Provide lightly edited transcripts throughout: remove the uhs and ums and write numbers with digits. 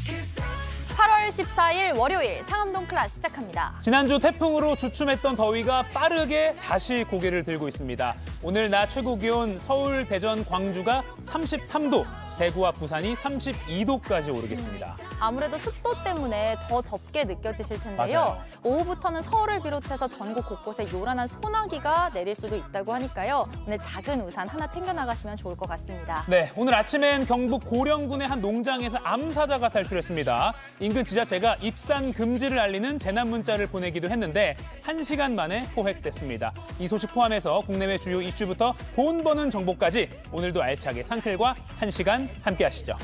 8월 14일 월요일 상암동 클래스 시작합니다. 지난주 태풍으로 주춤했던 더위가 빠르게 다시 고개를 들고 있습니다. 오늘 낮 최고 기온 서울, 대전, 광주가 33도, 대구와 부산이 32도까지 오르겠습니다. 아무래도 습도 때문에 더 덥게 느껴지실 텐데요. 맞아요. 오후부터는 서울을 비롯해서 전국 곳곳에 요란한 소나기가 내릴 수도 있다고 하니까요. 오늘 작은 우산 하나 챙겨 나가시면 좋을 것 같습니다. 네, 오늘 아침엔 경북 고령군의 한 농장에서 암사자가 탈출했습니다. 인근 지자체가 입산 금지를 알리는 재난 문자를 보내기도 했는데 1시간 만에 포획됐습니다. 이 소식 포함해서 국내외 주요 이슈부터 돈 버는 정보까지 오늘도 알차게 상클과 1시간 함께 하시죠.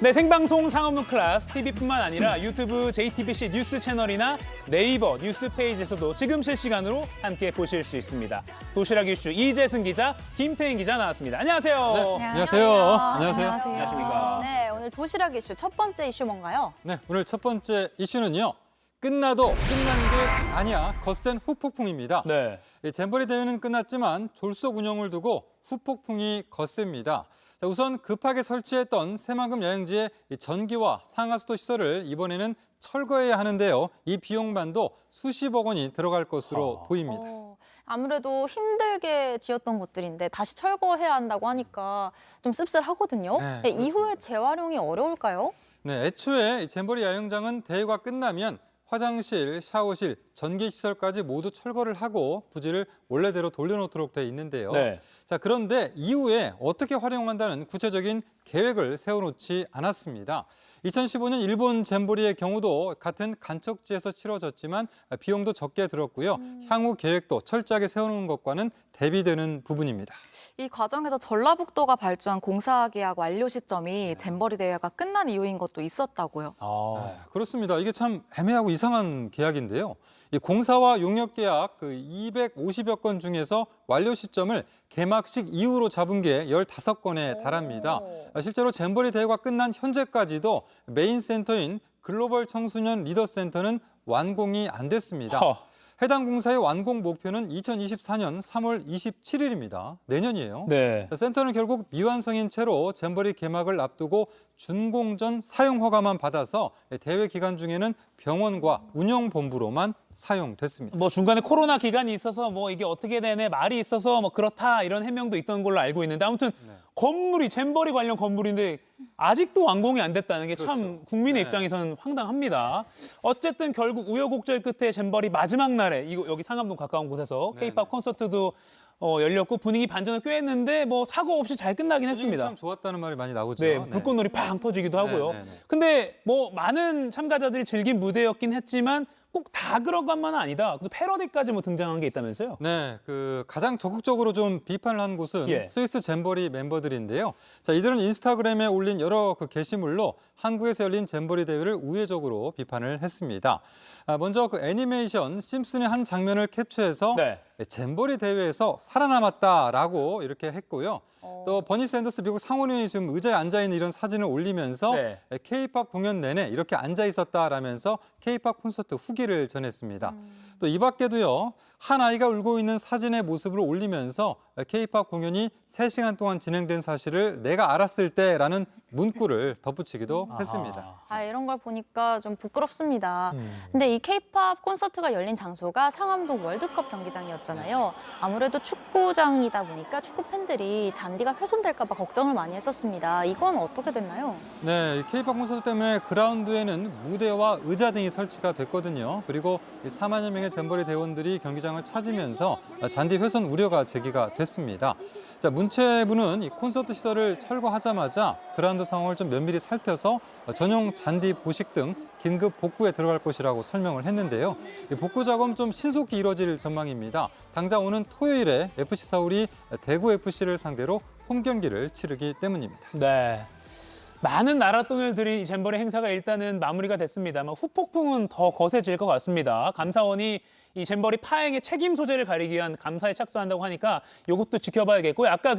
네, 생방송 상암동 클래스 TV뿐만 아니라 유튜브 JTBC 뉴스 채널이나 네이버 뉴스 페이지에서도 지금 실시간으로 함께 보실 수 있습니다. 도시락 이슈 이재승 기자, 김태인 기자 나왔습니다. 안녕하세요. 네, 안녕하세요. 안녕하세요. 안녕하십니까. 네, 오늘 도시락 이슈 첫 번째 이슈 뭔가요? 네, 오늘 첫 번째 이슈는요. 끝나도 끝난 게 아니야. 거센 후폭풍입니다. 네. 이 잼버리 대회는 끝났지만 졸속 운영을 두고 후폭풍이 거셉니다. 자, 우선 급하게 설치했던 새만금 야영지의 전기와 상하수도 시설을 이번에는 철거해야 하는데요. 이 비용만도 수십억 원이 들어갈 것으로 보입니다. 아무래도 힘들게 지었던 것들인데 다시 철거해야 한다고 하니까 좀 씁쓸하거든요. 네, 네, 이후에 재활용이 어려울까요? 네, 애초에 이 잼버리 야영장은 대회가 끝나면 화장실, 샤워실, 전기시설까지 모두 철거를 하고 부지를 원래대로 돌려놓도록 돼 있는데요. 네. 자, 그런데 이후에 어떻게 활용한다는 구체적인 계획을 세워놓지 않았습니다. 2015년 일본 잼버리의 경우도 같은 간척지에서 치러졌지만 비용도 적게 들었고요. 향후 계획도 철저하게 세워놓은 것과는 대비되는 부분입니다. 이 과정에서 전라북도가 발주한 공사 계약 완료 시점이 잼버리 대회가 끝난 이후인 것도 있었다고요. 네, 그렇습니다. 이게 참 애매하고 이상한 계약인데요. 이 공사와 용역 계약 250여 건 중에서 완료 시점을 개막식 이후로 잡은 게 15건에 달합니다. 실제로 잼버리 대회가 끝난 현재까지도 메인 센터인 글로벌 청소년 리더 센터는 완공이 안 됐습니다. 해당 공사의 완공 목표는 2024년 3월 27일입니다. 내년이에요. 네. 센터는 결국 미완성인 채로 잼버리 개막을 앞두고 준공전 사용 허가만 받아서 대회 기간 중에는 병원과 운영본부로만 사용됐습니다. 뭐 중간에 코로나 기간이 있어서 뭐 이게 어떻게 되네 말이 있어서 뭐 그렇다 이런 해명도 있던 걸로 알고 있는데 아무튼 건물이 잼버리 관련 건물인데 아직도 완공이 안 됐다는 게 참 국민의 입장에서는 황당합니다. 어쨌든 결국 우여곡절 끝에 잼버리 마지막 날에 이거 여기 상암동 가까운 곳에서 K-팝 콘서트도 열렸고 분위기 반전을 꽤 했는데 뭐 사고 없이 잘 끝나긴 했습니다. 참 좋았다는 말이 많이 나오죠. 네, 불꽃놀이 팡 터지기도 하고요. 네. 근데 뭐 많은 참가자들이 즐긴 무대였긴 했지만 꼭 다 그런 것만은 아니다. 그래서 패러디까지 뭐 등장한 게 있다면서요? 네, 가장 적극적으로 좀 비판을 한 곳은 스위스 잼버리 멤버들인데요. 자, 이들은 인스타그램에 올린 여러 게시물로 한국에서 열린 잼버리 대회를 우회적으로 비판을 했습니다. 먼저 애니메이션 심슨의 한 장면을 캡처해서 잼버리 대회에서 살아남았다라고 이렇게 했고요. 또 버니 샌더스 미국 상원의원이 지금 의자에 앉아있는 이런 사진을 올리면서 K-팝 공연 내내 이렇게 앉아있었다라면서 K-팝 콘서트 후기를 전했습니다. 또 이 밖에도요. 한 아이가 울고 있는 사진의 모습을 올리면서 K-팝 공연이 3시간 동안 진행된 사실을 내가 알았을 때라는 문구를 덧붙이기도 했습니다. 이런 걸 보니까 좀 부끄럽습니다. 근데 이 K-팝 콘서트가 열린 장소가 상암동 월드컵 경기장이었잖아요. 아무래도 축구장이다 보니까 축구 팬들이 잔디가 훼손될까 봐 걱정을 많이 했었습니다. 이건 어떻게 됐나요? 네, K-팝 콘서트 때문에 그라운드에는 무대와 의자 등이 설치가 됐거든요. 그리고 4만여 명의 잼버리 대원들이 경기장을 찾으면서 잔디 훼손 우려가 제기가 됐습니다. 자, 문체부는 이 콘서트 시설을 철거하자마자 그라운드 상황을 좀 면밀히 살펴서 전용 잔디 보식 등 긴급 복구에 들어갈 것이라고 설명을 했는데요. 이 복구 작업은 좀 신속히 이뤄질 전망입니다. 당장 오는 토요일에 FC 서울이 대구 FC를 상대로 홈 경기를 치르기 때문입니다. 네. 많은 나라 돈을 들인 잼버리 행사가 일단은 마무리가 됐습니다만 후폭풍은 더 거세질 것 같습니다. 감사원이 이 잼버리 파행의 책임 소재를 가리기 위한 감사에 착수한다고 하니까 이것도 지켜봐야겠고요. 아까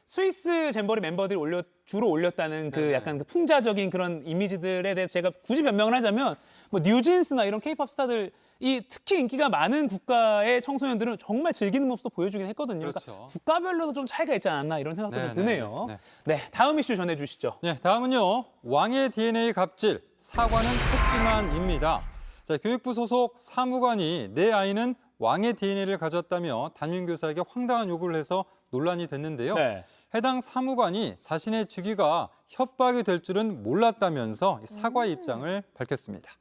스위스 잼버리 멤버들이 주로 올렸다는 약간 풍자적인 그런 이미지들에 대해서 제가 굳이 변명을 하자면 뭐 뉴진스나 이런 케이팝 스타들 이 특히 인기가 많은 국가의 청소년들은 정말 즐기는 모습도 보여주긴 했거든요. 그렇죠. 그러니까 국가별로도 좀 차이가 있지 않았나 이런 생각도 좀 드네요. 네. 네, 다음 이슈 전해주시죠. 네, 다음은요. 왕의 DNA 갑질, 사과는 했지만입니다. 자, 교육부 소속 사무관이 내 아이는 왕의 DNA를 가졌다며 담임교사에게 황당한 요구를 해서 논란이 됐는데요. 네. 해당 사무관이 자신의 직위가 협박이 될 줄은 몰랐다면서 사과의 입장을 밝혔습니다.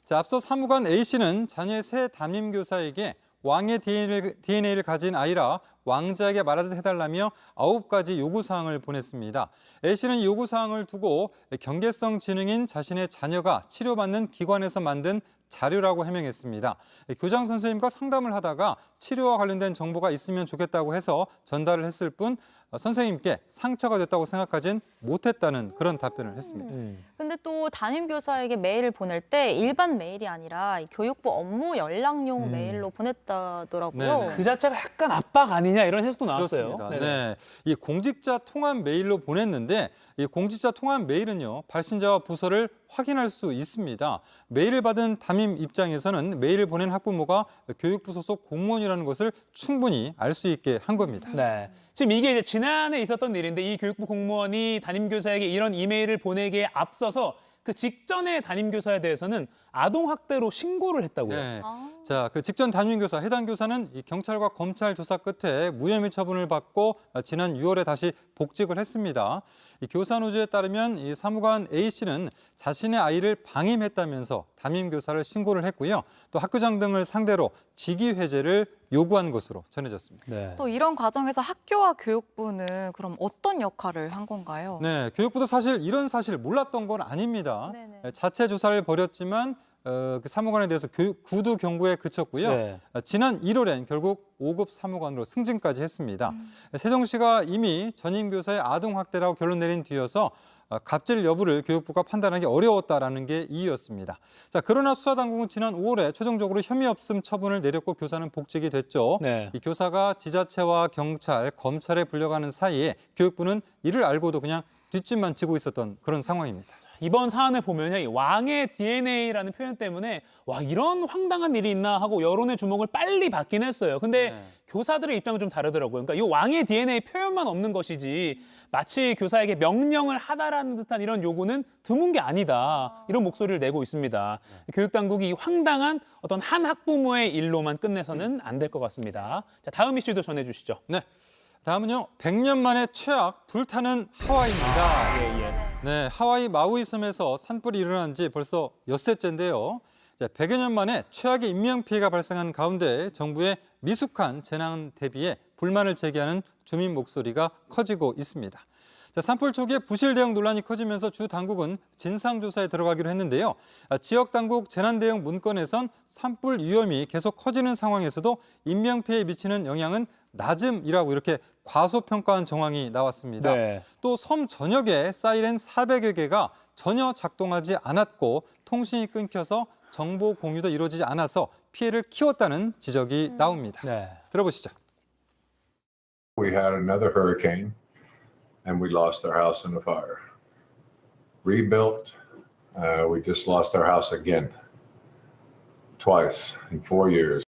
자, 앞서 사무관 A씨는 자녀의 새 담임교사에게 왕의 DNA를 가진 아이라 왕자에게 말하듯 해달라며 9가지 요구사항을 보냈습니다. A씨는 이 요구사항을 두고 경계성 지능인 자신의 자녀가 치료받는 기관에서 만든 자료라고 해명했습니다. 교장 선생님과 상담을 하다가 치료와 관련된 정보가 있으면 좋겠다고 해서 전달을 했을 뿐 선생님께 상처가 됐다고 생각하진 못했다는 그런 답변을 했습니다. 근데 또 담임 교사에게 메일을 보낼 때 일반 메일이 아니라 이 교육부 업무 연락용 메일로 보냈다더라고요. 네네. 그 자체가 약간 압박 아니냐 이런 해석도 나왔어요. 그렇습니다. 네네. 네, 이 공직자 통합 메일로 보냈는데 이 공직자 통합 메일은요 발신자와 부서를 확인할 수 있습니다. 메일을 받은 담임 입장에서는 메일을 보낸 학부모가 교육부 소속 공무원이라는 것을 충분히 알 수 있게 한 겁니다. 네. 지금 이게 이제 지난해 있었던 일인데 이 교육부 공무원이 담임교사에게 이런 이메일을 보내기에 앞서서 그 직전의 담임교사에 대해서는 아동학대로 신고를 했다고요. 네. 자, 그 직전 담임교사, 해당 교사는 이 경찰과 검찰 조사 끝에 무혐의 처분을 받고 지난 6월에 다시 복직을 했습니다. 이 교사 노조에 따르면 이 사무관 A씨는 자신의 아이를 방임했다면서 담임교사를 신고를 했고요. 또 학교장 등을 상대로 직위 해제를 요구한 것으로 전해졌습니다. 네. 또 이런 과정에서 학교와 교육부는 그럼 어떤 역할을 한 건가요? 네, 교육부도 사실 이런 사실 몰랐던 건 아닙니다. 네네. 자체 조사를 벌였지만 그 사무관에 대해서 구두 경고에 그쳤고요. 네. 지난 1월엔 결국 5급 사무관으로 승진까지 했습니다. 세종시가 이미 전임 교사의 아동 학대라고 결론 내린 뒤여서 갑질 여부를 교육부가 판단하기 어려웠다라는 게 이유였습니다. 자, 그러나 수사당국은 지난 5월에 최종적으로 혐의 없음 처분을 내렸고 교사는 복직이 됐죠. 네. 이 교사가 지자체와 경찰, 검찰에 불려가는 사이에 교육부는 이를 알고도 그냥 뒷짐만 지고 있었던 그런 상황입니다. 이번 사안을 보면요, 이 왕의 DNA라는 표현 때문에 와 이런 황당한 일이 있나 하고 여론의 주목을 빨리 받긴 했어요. 근데 네. 교사들의 입장은 좀 다르더라고요. 그러니까 이 왕의 DNA 표현만 없는 것이지 마치 교사에게 명령을 하다라는 듯한 이런 요구는 드문 게 아니다. 이런 목소리를 내고 있습니다. 교육당국이 이 황당한 어떤 한 학부모의 일로만 끝내서는 안 될 것 같습니다. 자, 다음 이슈도 전해주시죠. 네, 다음은요. 100년 만에 최악 불타는 하와이입니다. 예. 네, 하와이 마우이 섬에서 산불이 일어난 지 벌써 엿새째인데요. 100여 년 만에 최악의 인명피해가 발생한 가운데 정부의 미숙한 재난 대비에 불만을 제기하는 주민 목소리가 커지고 있습니다. 산불 초기에 부실 대응 논란이 커지면서 주 당국은 진상조사에 들어가기로 했는데요. 지역 당국 재난 대응 문건에선 산불 위험이 계속 커지는 상황에서도 인명피해에 미치는 영향은 낮음이라고 이렇게 과소평가한 정황이 나왔습니다. 네. 또 섬 전역에 사이렌 400여 개가 전혀 작동하지 않았고 통신이 끊겨서 정보 공유도 이루어지지 않아서 피해를 키웠다는 지적이 나옵니다. 네. 들어보시죠. We had another hurricane and we lost our house in a fire. Rebuilt, we just lost our house again. Twice in 4 years.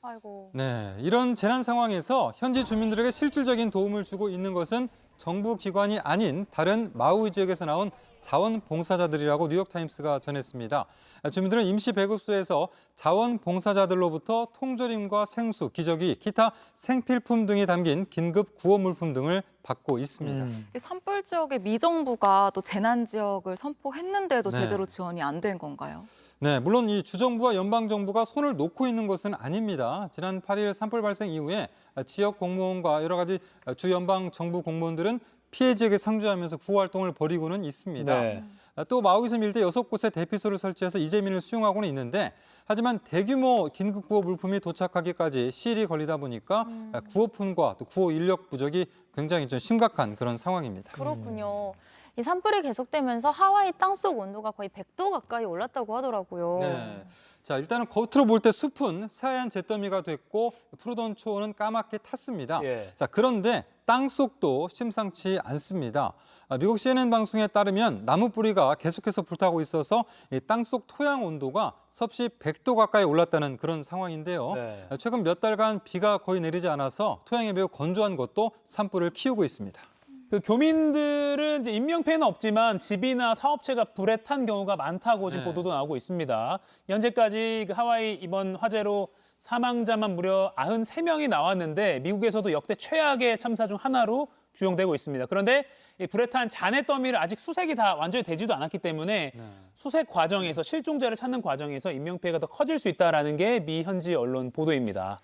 아이고. 네, 이런 재난 상황에서 현지 주민들에게 실질적인 도움을 주고 있는 것은 정부 기관이 아닌 다른 마우이 지역에서 나온 자원봉사자들이라고 뉴욕타임스가 전했습니다. 주민들은 임시 배급소에서 자원봉사자들로부터 통조림과 생수, 기저귀, 기타 생필품 등이 담긴 긴급 구호 물품 등을 받고 있습니다. 이 산불 지역의 미정부가 또 재난 지역을 선포했는데도 네. 제대로 지원이 안 된 건가요? 네, 물론 이 주정부와 연방정부가 손을 놓고 있는 것은 아닙니다. 지난 8일 산불 발생 이후에 지역 공무원과 여러 가지 주 연방 정부 공무원들은 피해 지역에 상주하면서 구호 활동을 벌이고는 있습니다. 네. 또 마우이섬 일대 6곳에 대피소를 설치해서 이재민을 수용하고는 있는데 하지만 대규모 긴급 구호 물품이 도착하기까지 시일이 걸리다 보니까 구호품과 또 구호 인력 부족이 굉장히 좀 심각한 그런 상황입니다. 그렇군요. 이 산불이 계속되면서 하와이 땅속 온도가 거의 100도 가까이 올랐다고 하더라고요. 네. 자, 일단은 겉으로 볼 때 숲은 새하얀 잿더미가 됐고 푸르던 초원은 까맣게 탔습니다. 예. 자, 그런데 땅속도 심상치 않습니다. 미국 CNN 방송에 따르면 나무 뿌리가 계속해서 불타고 있어서 이 땅속 토양 온도가 섭씨 100도 가까이 올랐다는 그런 상황인데요. 네. 최근 몇 달간 비가 거의 내리지 않아서 토양이 매우 건조한 것도 산불을 키우고 있습니다. 그 교민들은 이제 인명피해는 없지만 집이나 사업체가 불에 탄 경우가 많다고 지금 네. 보도도 나오고 있습니다. 현재까지 그 하와이 이번 화재로 사망자만 무려 93명이 나왔는데 미국에서도 역대 최악의 참사 중 하나로 규정되고 있습니다. 그런데 이 불에 탄 잔해 더미를 아직 수색이 다 완전히 되지도 않았기 때문에 수색 과정에서 실종자를 찾는 과정에서 인명피해가 더 커질 수 있다는 게 미 현지 언론 보도입니다.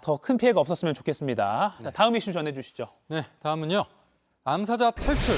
더 큰 피해가 없었으면 좋겠습니다. 자, 다음 이슈 전해주시죠. 네, 다음은요. 암사자 탈출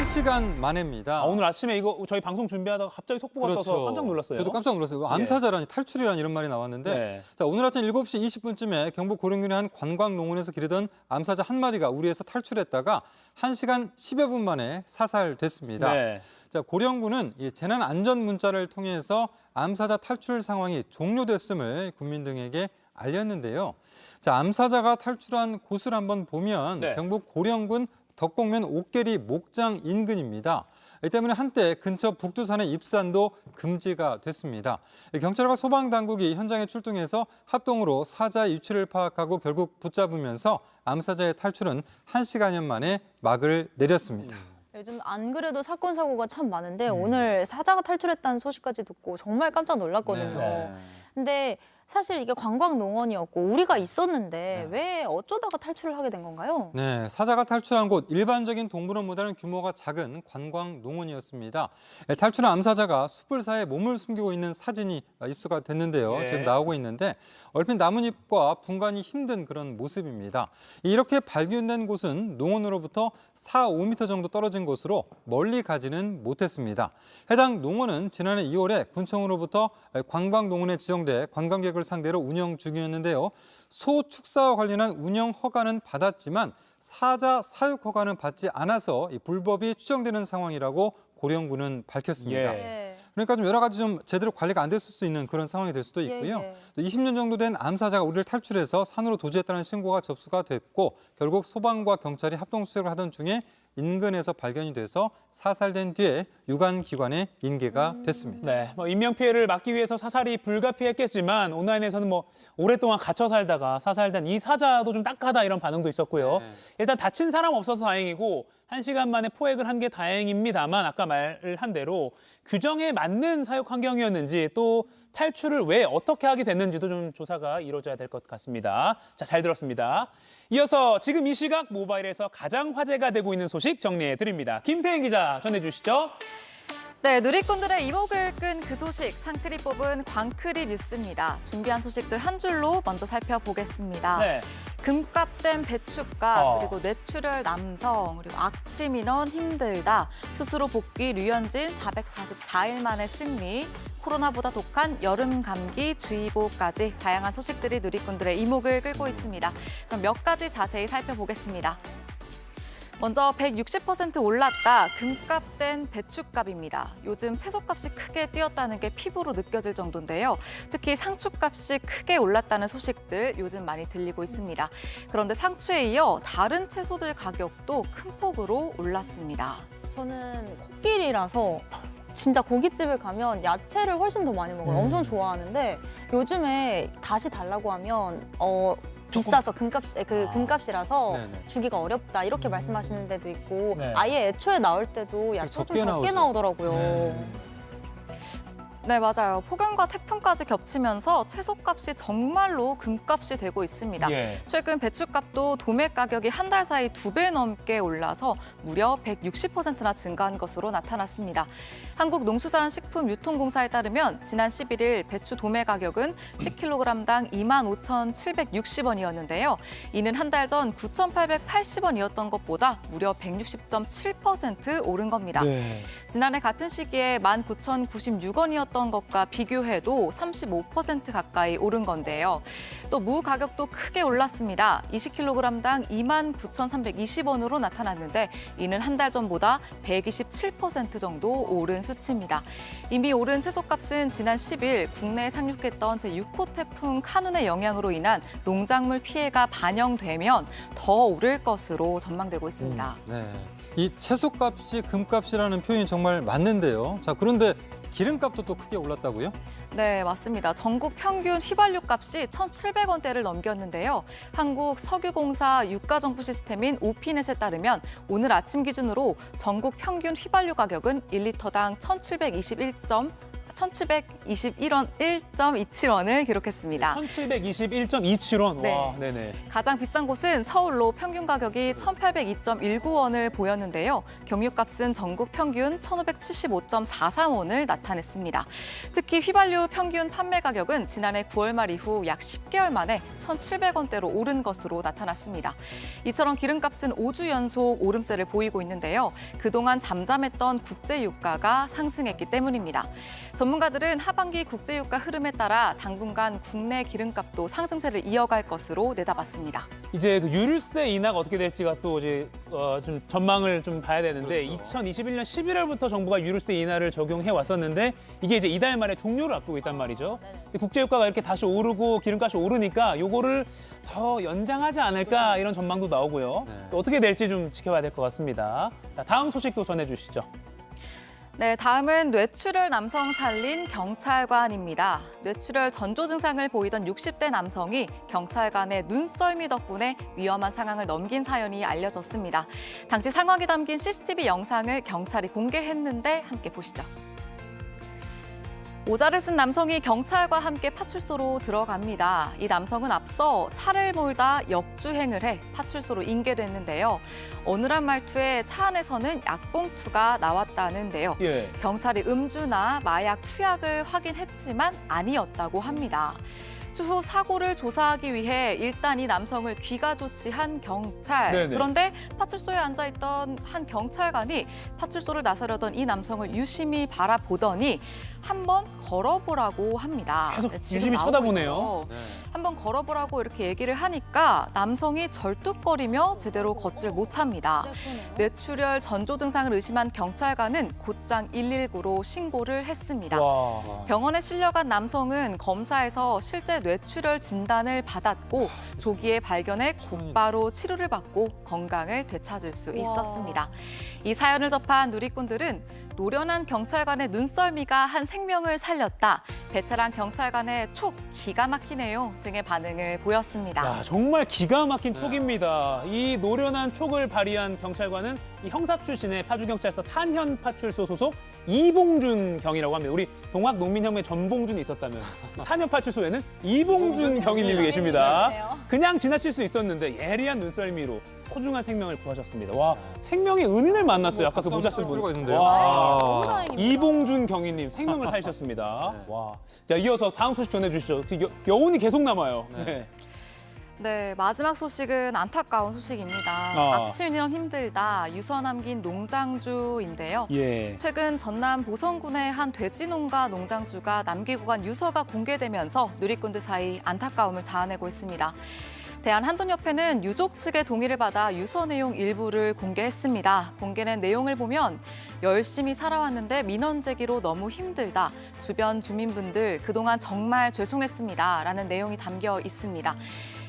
1시간 만에입니다. 오늘 아침에 이거 저희 방송 준비하다가 갑자기 속보가 떠서 깜짝 놀랐어요. 저도 깜짝 놀랐어요. 암사자라니 탈출이라는 이런 말이 나왔는데 네. 자, 오늘 아침 7시 20분쯤에 경북 고령군의 한 관광농원에서 기르던 암사자 한 마리가 우리에서 탈출했다가 1시간 10여 분 만에 사살됐습니다. 네. 자, 고령군은 이 재난 안전 문자를 통해서 암사자 탈출 상황이 종료됐음을 국민 등에게 알렸는데요. 자, 암사자가 탈출한 곳을 한번 보면 네. 경북 고령군 덕곡면 옥계리 목장 인근입니다. 이 때문에 한때 근처 북두산의 입산도 금지가 됐습니다. 경찰과 소방당국이 현장에 출동해서 합동으로 사자의 위치를 파악하고 결국 붙잡으면서 암사자의 탈출은 1시간여 만에 막을 내렸습니다. 요즘 안 그래도 사건 사고가 참 많은데 오늘 사자가 탈출했다는 소식까지 듣고 정말 깜짝 놀랐거든요. 네. 근데 사실 이게 관광 농원이었고 우리가 있었는데 왜 어쩌다가 탈출을 하게 된 건가요? 네, 사자가 탈출한 곳 일반적인 동물원보다는 규모가 작은 관광 농원이었습니다. 탈출한 암사자가 숲을 사이에 몸을 숨기고 있는 사진이 입수가 됐는데요. 네. 지금 나오고 있는데 얼핏 나뭇잎과 분간이 힘든 그런 모습입니다. 이렇게 발견된 곳은 농원으로부터 4, 5m 정도 떨어진 곳으로 멀리 가지는 못했습니다. 해당 농원은 지난해 2월에 군청으로부터 관광 농원에 지정돼 관광객을 상대로 운영 중이었는데요. 소 축사와 관련한 운영 허가는 받았지만 사자 사육 허가는 받지 않아서 이 불법이 추정되는 상황이라고 고령군은 밝혔습니다. 예. 그러니까 좀 여러 가지 좀 제대로 관리가 안 됐을 수 있는 그런 상황이 될 수도 있고요. 예. 또 20년 정도 된 암사자가 우리를 탈출해서 산으로 도주했다는 신고가 접수가 됐고 결국 소방과 경찰이 합동 수색을 하던 중에 인근에서 발견이 돼서 사살된 뒤에 유관기관에 인계가 됐습니다. 네, 인명 피해를 막기 위해서 사살이 불가피했겠지만 온라인에서는 오랫동안 갇혀 살다가 사살된 이 사자도 좀 딱하다 이런 반응도 있었고요. 네. 일단 다친 사람 없어서 다행이고 1시간 만에 포획을 한 게 다행입니다만 아까 말한 대로 규정에 맞는 사육 환경이었는지 또 탈출을 왜 어떻게 하게 됐는지도 좀 조사가 이루어져야 될 것 같습니다. 자, 잘 들었습니다. 이어서 지금 이 시각 모바일에서 가장 화제가 되고 있는 소식 정리해 드립니다. 김태현 기자 전해주시죠. 네, 누리꾼들의 이목을 끈 그 소식, 상크리 뽑은 광크리 뉴스입니다. 준비한 소식들 한 줄로 먼저 살펴보겠습니다. 네. 금값된 배춧값, 그리고 뇌출혈 남성, 그리고 악취 민원 힘들다, 스스로 복귀 류현진 444일 만에 승리, 코로나보다 독한 여름 감기 주의보까지 다양한 소식들이 누리꾼들의 이목을 끌고 있습니다. 그럼 몇 가지 자세히 살펴보겠습니다. 먼저 160% 올랐다. 금값된 배춧값입니다. 요즘 채소값이 크게 뛰었다는 게 피부로 느껴질 정도인데요. 특히 상추값이 크게 올랐다는 소식들 요즘 많이 들리고 있습니다. 그런데 상추에 이어 다른 채소들 가격도 큰 폭으로 올랐습니다. 저는 코끼리라서 진짜 고깃집에 가면 야채를 훨씬 더 많이 먹어요. 엄청 좋아하는데 요즘에 다시 달라고 하면 비싸서 금값이라서 네네. 주기가 어렵다 이렇게 말씀하시는 데도 있고 네. 아예 애초에 나올 때도 야채가 좀 적게 나오더라고요. 네, 맞아요. 폭염과 태풍까지 겹치면서 채소값이 정말로 금값이 되고 있습니다. 예. 최근 배추값도 도매 가격이 한 달 사이 2배 넘게 올라서 무려 160%나 증가한 것으로 나타났습니다. 한국농수산식품유통공사에 따르면 지난 11일 배추 도매 가격은 10kg당 25,760원이었는데요. 이는 한 달 전 9,880원이었던 것보다 무려 160.7% 오른 겁니다. 네. 지난해 같은 시기에 19,096원이었던 했던 것과 비교해도 35% 가까이 오른 건데요. 또 무 가격도 크게 올랐습니다. 20kg당 29,320원으로 나타났는데 이는 한 달 전보다 127% 정도 오른 수치입니다. 이미 오른 채소값은 지난 10일 국내에 상륙했던 제6호 태풍 카눈의 영향으로 인한 농작물 피해가 반영되면 더 오를 것으로 전망되고 있습니다. 네. 이 채소값이 금값이라는 표현이 정말 맞는데요. 자, 그런데 기름값도 또 크게 올랐다고요? 네, 맞습니다. 전국 평균 휘발유 값이 1,700원대를 넘겼는데요. 한국석유공사 유가정보 시스템인 오피넷에 따르면 오늘 아침 기준으로 전국 평균 휘발유 가격은 1리터당 1,721원 1.27원을 기록했습니다. 1,721.27원. 네. 와, 네네. 가장 비싼 곳은 서울로 평균 가격이 1,802.19원을 보였는데요. 경유값은 전국 평균 1,575.43원을 나타냈습니다. 특히 휘발유 평균 판매 가격은 지난해 9월 말 이후 약 10개월 만에 1,700원대로 오른 것으로 나타났습니다. 이처럼 기름값은 5주 연속 오름세를 보이고 있는데요. 그동안 잠잠했던 국제유가가 상승했기 때문입니다. 전문가들은 하반기 국제유가 흐름에 따라 당분간 국내 기름값도 상승세를 이어갈 것으로 내다봤습니다. 이제 그 유류세 인하가 어떻게 될지가 또 이제 좀 전망을 좀 봐야 되는데 그렇죠. 2021년 11월부터 정부가 유류세 인하를 적용해 왔었는데 이게 이제 이달 말에 종료를 앞두고 있단 말이죠. 근데 국제유가가 이렇게 다시 오르고 기름값이 오르니까 요거를 더 연장하지 않을까 이런 전망도 나오고요. 네. 또 어떻게 될지 좀 지켜봐야 될 것 같습니다. 자, 다음 소식도 전해주시죠. 네, 다음은 뇌출혈 남성 살린 경찰관입니다. 뇌출혈 전조 증상을 보이던 60대 남성이 경찰관의 눈썰미 덕분에 위험한 상황을 넘긴 사연이 알려졌습니다. 당시 상황이 담긴 CCTV 영상을 경찰이 공개했는데 함께 보시죠. 모자를 쓴 남성이 경찰과 함께 파출소로 들어갑니다. 이 남성은 앞서 차를 몰다 역주행을 해 파출소로 인계됐는데요. 어눌한 말투에 차 안에서는 약봉투가 나왔다는데요. 예. 경찰이 음주나 마약 투약을 확인했지만 아니었다고 합니다. 추후 사고를 조사하기 위해 일단 이 남성을 귀가 조치한 경찰. 네네. 그런데 파출소에 앉아있던 한 경찰관이 파출소를 나서려던 이 남성을 유심히 바라보더니 한번 걸어보라고 합니다. 계속 네, 지금 유심히 나오고 쳐다보네요. 있죠. 네. 한번 걸어보라고 이렇게 얘기를 하니까 남성이 절뚝거리며 제대로 걷질 못합니다. 뇌출혈 전조 증상을 의심한 경찰관은 곧장 119로 신고를 했습니다. 와. 병원에 실려간 남성은 검사에서 실제 뇌출혈 진단을 받았고 조기에 발견해 곧바로 치료를 받고 건강을 되찾을 수 있었습니다. 이 사연을 접한 누리꾼들은 노련한 경찰관의 눈썰미가 한 생명을 살렸다. 베테랑 경찰관의 촉 기가 막히네요 등의 반응을 보였습니다. 야, 정말 기가 막힌 촉입니다. 이 노련한 촉을 발휘한 경찰관은 이 형사 출신의 파주경찰서 탄현파출소 소속 이봉준 경이라고 합니다. 우리 동학농민혁명 전봉준이 있었다면 탄현파출소에는 이봉준 경위님이 계십니다. 그냥 지나칠 수 있었는데 예리한 눈썰미로 소중한 생명을 구하셨습니다. 와, 생명의 은인을 만났어요. 아까 그 모자 쓴 분. 필요가 있는데요. 와, 너무 다행입니다. 이봉준 경위님 생명을 살리셨습니다. 와, 자 이어서 다음 소식 전해주시죠. 여운이 계속 남아요. 네. 네, 마지막 소식은 안타까운 소식입니다. 악취는 힘들다. 유서 남긴 농장주인데요. 예. 최근 전남 보성군의 한 돼지 농가 농장주가 남기고 간 유서가 공개되면서 누리꾼들 사이 안타까움을 자아내고 있습니다. 대한한돈협회는 유족 측의 동의를 받아 유서 내용 일부를 공개했습니다. 공개된 내용을 보면 열심히 살아왔는데 민원 제기로 너무 힘들다. 주변 주민분들 그동안 정말 죄송했습니다. 라는 내용이 담겨 있습니다.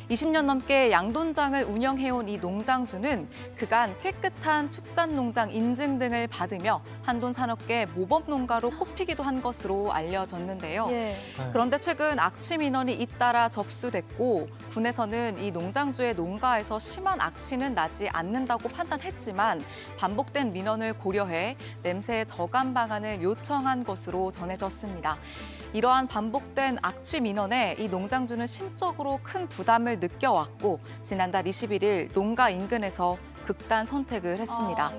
20년 넘게 양돈장을 운영해온 이 농장주는 그간 깨끗한 축산농장 인증 등을 받으며 한돈산업계 모범농가로 꼽히기도 한 것으로 알려졌는데요. 그런데 최근 악취 민원이 잇따라 접수됐고 군에서는 이 농장주의 농가에서 심한 악취는 나지 않는다고 판단했지만 반복된 민원을 고려해 냄새 저감 방안을 요청한 것으로 전해졌습니다. 이러한 반복된 악취 민원에 이 농장주는 심적으로 큰 부담을 느껴왔고 지난달 21일 농가 인근에서 극단 선택을 했습니다.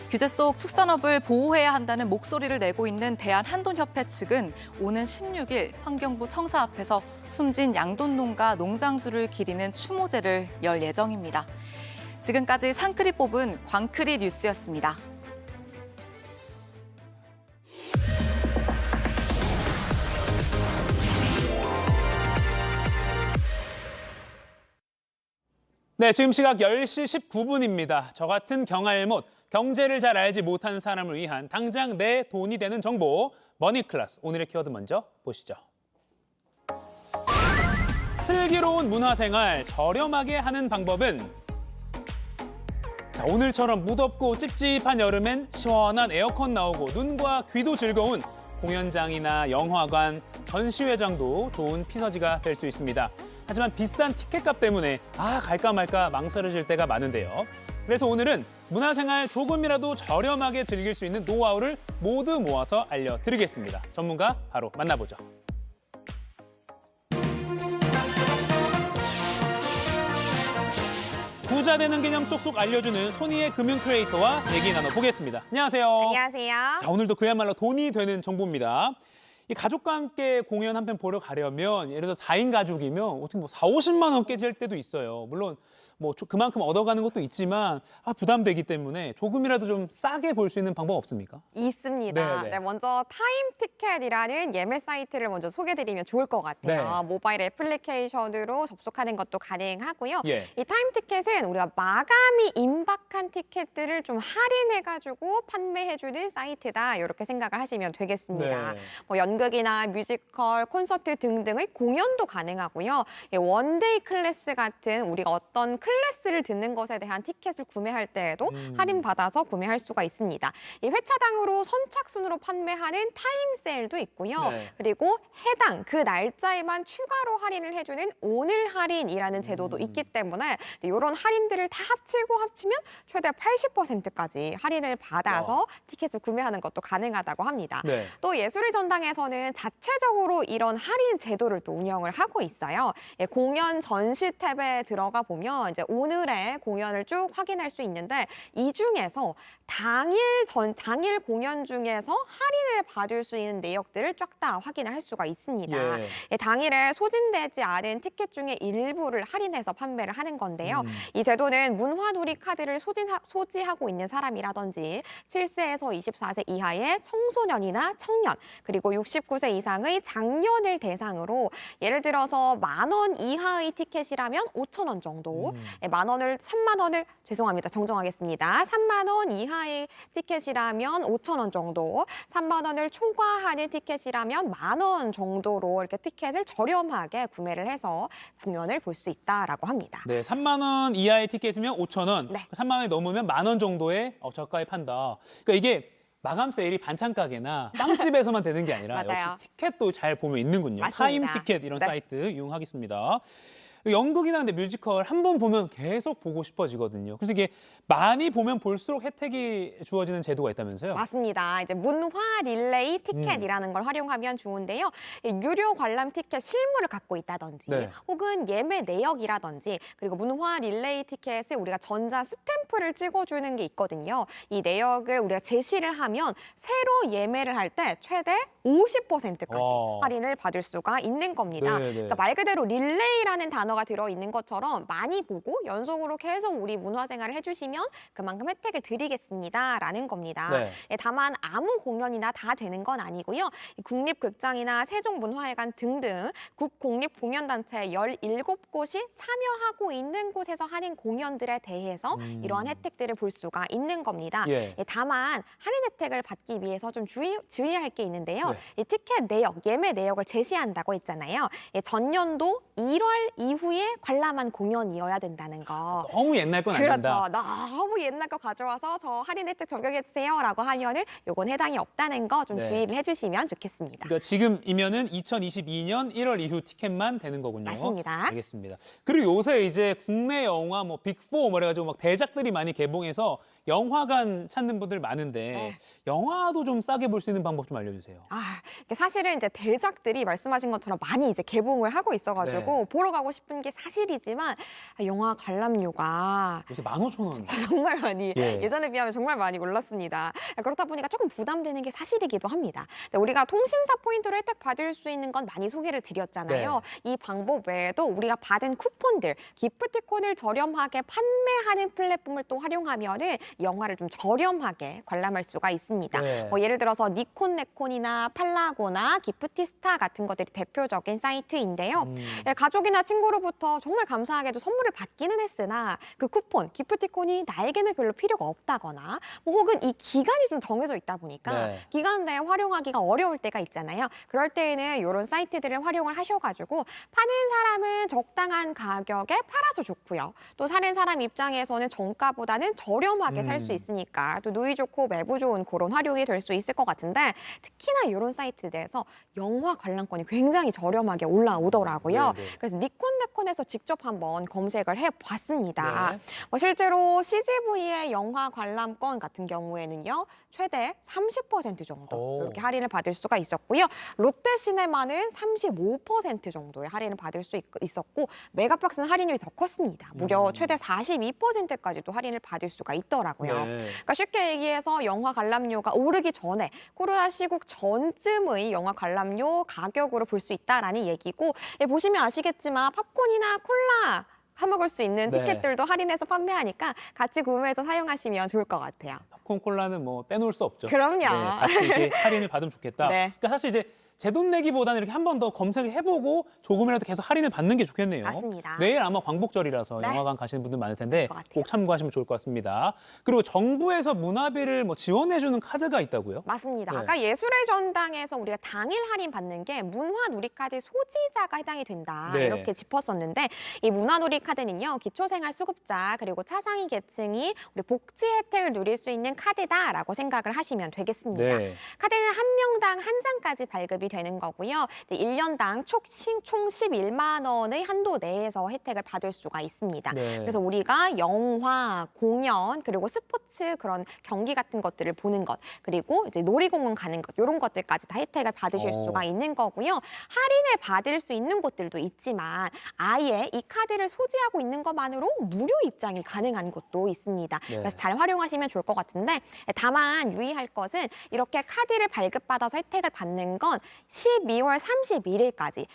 규제 속 축산업을 보호해야 한다는 목소리를 내고 있는 대한한돈협회 측은 오는 16일 환경부 청사 앞에서 숨진 양돈농가 농장주를 기리는 추모제를 열 예정입니다. 지금까지 상크리 뽑은 광크리 뉴스였습니다. 네, 지금 시각 10시 19분입니다. 저 같은 경알못, 경제를 잘 알지 못하는 사람을 위한 당장 내 돈이 되는 정보, 머니클래스. 오늘의 키워드 먼저 보시죠. 슬기로운 문화생활, 저렴하게 하는 방법은? 자, 오늘처럼 무덥고 찝찝한 여름엔 시원한 에어컨 나오고 눈과 귀도 즐거운 공연장이나 영화관, 전시회장도 좋은 피서지가 될 수 있습니다. 하지만 비싼 티켓값 때문에 갈까 말까 망설여질 때가 많은데요. 그래서 오늘은 문화생활 조금이라도 저렴하게 즐길 수 있는 노하우를 모두 모아서 알려드리겠습니다. 전문가 바로 만나보죠. 부자 되는 개념 쏙쏙 알려주는 소니의 금융 크리에이터와 얘기 나눠보겠습니다. 안녕하세요. 안녕하세요. 자, 오늘도 그야말로 돈이 되는 정보입니다. 이 가족과 함께 공연 한 편 보러 가려면 예를 들어 4인 가족이면 어떻게 뭐 4, 50만 원 깨질 때도 있어요. 물론 뭐 그만큼 얻어가는 것도 있지만 부담되기 때문에 조금이라도 좀 싸게 볼 수 있는 방법 없습니까? 있습니다. 네네. 네, 먼저 타임티켓이라는 예매 사이트를 먼저 소개드리면 좋을 것 같아요. 네. 모바일 애플리케이션으로 접속하는 것도 가능하고요. 예. 이 타임티켓은 우리가 마감이 임박한 티켓들을 좀 할인해가지고 판매해주는 사이트다. 이렇게 생각을 하시면 되겠습니다. 네. 뭐 연극이나 뮤지컬, 콘서트 등등의 공연도 가능하고요. 예, 원데이 클래스 같은 우리가 어떤 클래스를 듣는 것에 대한 티켓을 구매할 때에도 할인받아서 구매할 수가 있습니다. 이 회차당으로 선착순으로 판매하는 타임 세일도 있고요. 네. 그리고 해당 그 날짜에만 추가로 할인을 해주는 오늘 할인이라는 제도도 있기 때문에 이런 할인들을 다 합치면 최대 80%까지 할인을 받아서 티켓을 구매하는 것도 가능하다고 합니다. 네. 또 예술의 전당에서는 자체적으로 이런 할인 제도를 또 운영을 하고 있어요. 예, 공연 전시 탭에 들어가 보면 이제 오늘의 공연을 쭉 확인할 수 있는데 이 중에서 당일 공연 중에서 할인을 받을 수 있는 내역들을 쫙 다 확인을 할 수가 있습니다. 예. 예, 당일에 소진되지 않은 티켓 중에 일부를 할인해서 판매를 하는 건데요. 이 제도는 문화누리 카드를 소지하고 있는 사람이라든지 7세에서 24세 이하의 청소년이나 청년, 그리고 69세 이상의 장년을 대상으로 예를 들어서 10,000원 이하의 티켓이라면 5,000원 정도, 3만 원을 죄송합니다. 정정하겠습니다. 3만 원 이하의 티켓이라면 5,000원 정도, 3만 원을 초과하는 티켓이라면 10,000원 정도로 이렇게 티켓을 저렴하게 구매를 해서 공연을 볼 수 있다라고 합니다. 네, 3만 원 이하의 티켓이면 5,000원, 네. 3만 원이 넘으면 10,000원 정도의 저가에 판다. 그러니까 이게 마감 세일이 반찬 가게나 빵집에서만 되는 게 아니라 맞아요. 역시 티켓도 잘 보면 있는군요. 맞습니다. 타임 티켓 이런 네. 사이트 이용하겠습니다. 연극이나 근데 뮤지컬 한 번 보면 계속 보고 싶어지거든요. 그래서 이게 많이 보면 볼수록 혜택이 주어지는 제도가 있다면서요? 맞습니다. 이제 문화 릴레이 티켓이라는 걸 활용하면 좋은데요. 이 유료 관람 티켓 실물을 갖고 있다든지 네. 혹은 예매 내역이라든지 그리고 문화 릴레이 티켓에 우리가 전자 스탬프를 찍어주는 게 있거든요. 이 내역을 우리가 제시를 하면 새로 예매를 할 때 최대 50%까지 와. 할인을 받을 수가 있는 겁니다. 네, 네. 그러니까 말 그대로 릴레이라는 단어가 들어있는 것처럼 많이 보고 연속으로 계속 우리 문화생활을 해주시면 그만큼 혜택을 드리겠습니다라는 겁니다. 네. 예, 다만 아무 공연이나 다 되는 건 아니고요. 이 국립극장이나 세종문화회관 등등 국공립공연단체 17곳이 참여하고 있는 곳에서 하는 공연들에 대해서 이러한 혜택들을 볼 수가 있는 겁니다. 예. 예, 다만 할인 혜택을 받기 위해서 좀 주의할 게 있는데요. 네. 이 티켓 내역, 예매 내역을 제시한다고 했잖아요. 예, 전년도 1월 이후에 관람한 공연이어야 된다는 거. 너무 옛날 건 안 그렇죠. 된다. 너무 옛날 거 가져와서 저 할인 혜택 적용해 주세요라고 하면은 요건 해당이 없다는 거 좀 네. 주의를 해주시면 좋겠습니다. 그러니까 지금이면은 2022년 1월 이후 티켓만 되는 거군요. 맞습니다. 알겠습니다. 그리고 요새 이제 국내 영화 뭐 빅4 뭐 그래가지고 막 대작들이 많이 개봉해서 영화관 찾는 분들 많은데 네. 영화도 좀 싸게 볼 수 있는 방법 좀 알려주세요. 이게 사실은 이제 대작들이 말씀하신 것처럼 많이 이제 개봉을 하고 있어가지고 보러 가고 싶은 게 사실이지만 영화 관람료가 요새 15,000원. 정말 많이 예. 예전에 비하면 정말 많이 올랐습니다. 그렇다 보니까 조금 부담되는 게 사실이기도 합니다. 근데 우리가 통신사 포인트로 혜택 받을 수 있는 건 많이 소개를 드렸잖아요. 이 방법 외에도 우리가 받은 쿠폰들, 기프티콘을 저렴하게 판매하는 플랫폼을 또 활용하면은 영화를 좀 저렴하게 관람할 수가 있습니다. 네. 뭐 예를 들어서 니콘네콘이나 팔라고나 기프티스타 같은 것들이 대표적인 사이트인데요. 가족이나 친구로 누구로부터 정말 감사하게도 선물을 받기는 했으나 그 쿠폰, 기프티콘이 나에게는 별로 필요가 없다거나 뭐 혹은 이 기간이 좀 정해져 있다 보니까 네. 기간 내에 활용하기가 어려울 때가 있잖아요. 그럴 때에는 이런 사이트들을 활용을 하셔가지고 파는 사람은 적당한 가격에 팔아서 좋고요. 또 사는 사람 입장에서는 정가보다는 저렴하게 살 수 있으니까 또 누이 좋고 매부 좋은 그런 활용이 될 수 있을 것 같은데 특히나 이런 사이트들에서 영화 관람권이 굉장히 저렴하게 올라오더라고요. 네, 네. 그래서 니콘네콘에서 직접 한번 검색을 해봤습니다. 네. 실제로 CGV의 영화 관람권 같은 경우에는요. 최대 30% 정도 오. 이렇게 할인을 받을 수가 있었고요. 롯데시네마는 35% 정도의 할인을 받을 수 있었고 메가박스는 할인율이 더 컸습니다. 무려 최대 42%까지도 할인을 받을 수가 있더라고요. 네. 그러니까 쉽게 얘기해서 영화 관람료가 오르기 전에 코로나 시국 전쯤의 영화 관람료 가격으로 볼 수 있다라는 얘기고 보시면 아시겠지만 팝콘이나 콜라 사 먹을 수 있는 네. 티켓들도 할인해서 판매하니까 같이 구매해서 사용하시면 좋을 것 같아요. 팝콘 콜라는 뭐 빼놓을 수 없죠. 그럼요. 네, 같이 이렇게 할인을 받으면 좋겠다. 네. 그러니까 사실 이제 제 돈 내기보다는 이렇게 한 번 더 검색을 해보고 조금이라도 계속 할인을 받는 게 좋겠네요. 맞습니다. 내일 아마 광복절이라서 네. 영화관 가시는 분들 많을 텐데 것 같아요. 꼭 참고하시면 좋을 것 같습니다. 그리고 정부에서 문화비를 뭐 지원해주는 카드가 있다고요? 맞습니다. 네. 아까 예술의 전당에서 우리가 당일 할인 받는 게 문화누리카드 소지자가 해당이 된다 네. 이렇게 짚었었는데 이 문화누리카드는요 기초생활수급자 그리고 차상위 계층이 우리 복지 혜택을 누릴 수 있는 카드다라고 생각을 하시면 되겠습니다. 네. 카드는 한 명당 한 장까지 발급이 되는 거고요. 1년당 총 11만 원의 한도 내에서 혜택을 받을 수가 있습니다. 네. 그래서 우리가 영화, 공연, 그리고 스포츠 그런 경기 같은 것들을 보는 것, 그리고 이제 놀이공원 가는 것, 이런 것들까지 다 혜택을 받으실 수가 있는 거고요. 할인을 받을 수 있는 곳들도 있지만 아예 이 카드를 소지하고 있는 것만으로 무료 입장이 가능한 곳도 있습니다. 네. 그래서 잘 활용하시면 좋을 것 같은데 다만 유의할 것은 이렇게 카드를 발급받아서 혜택을 받는 건 12월 31일까지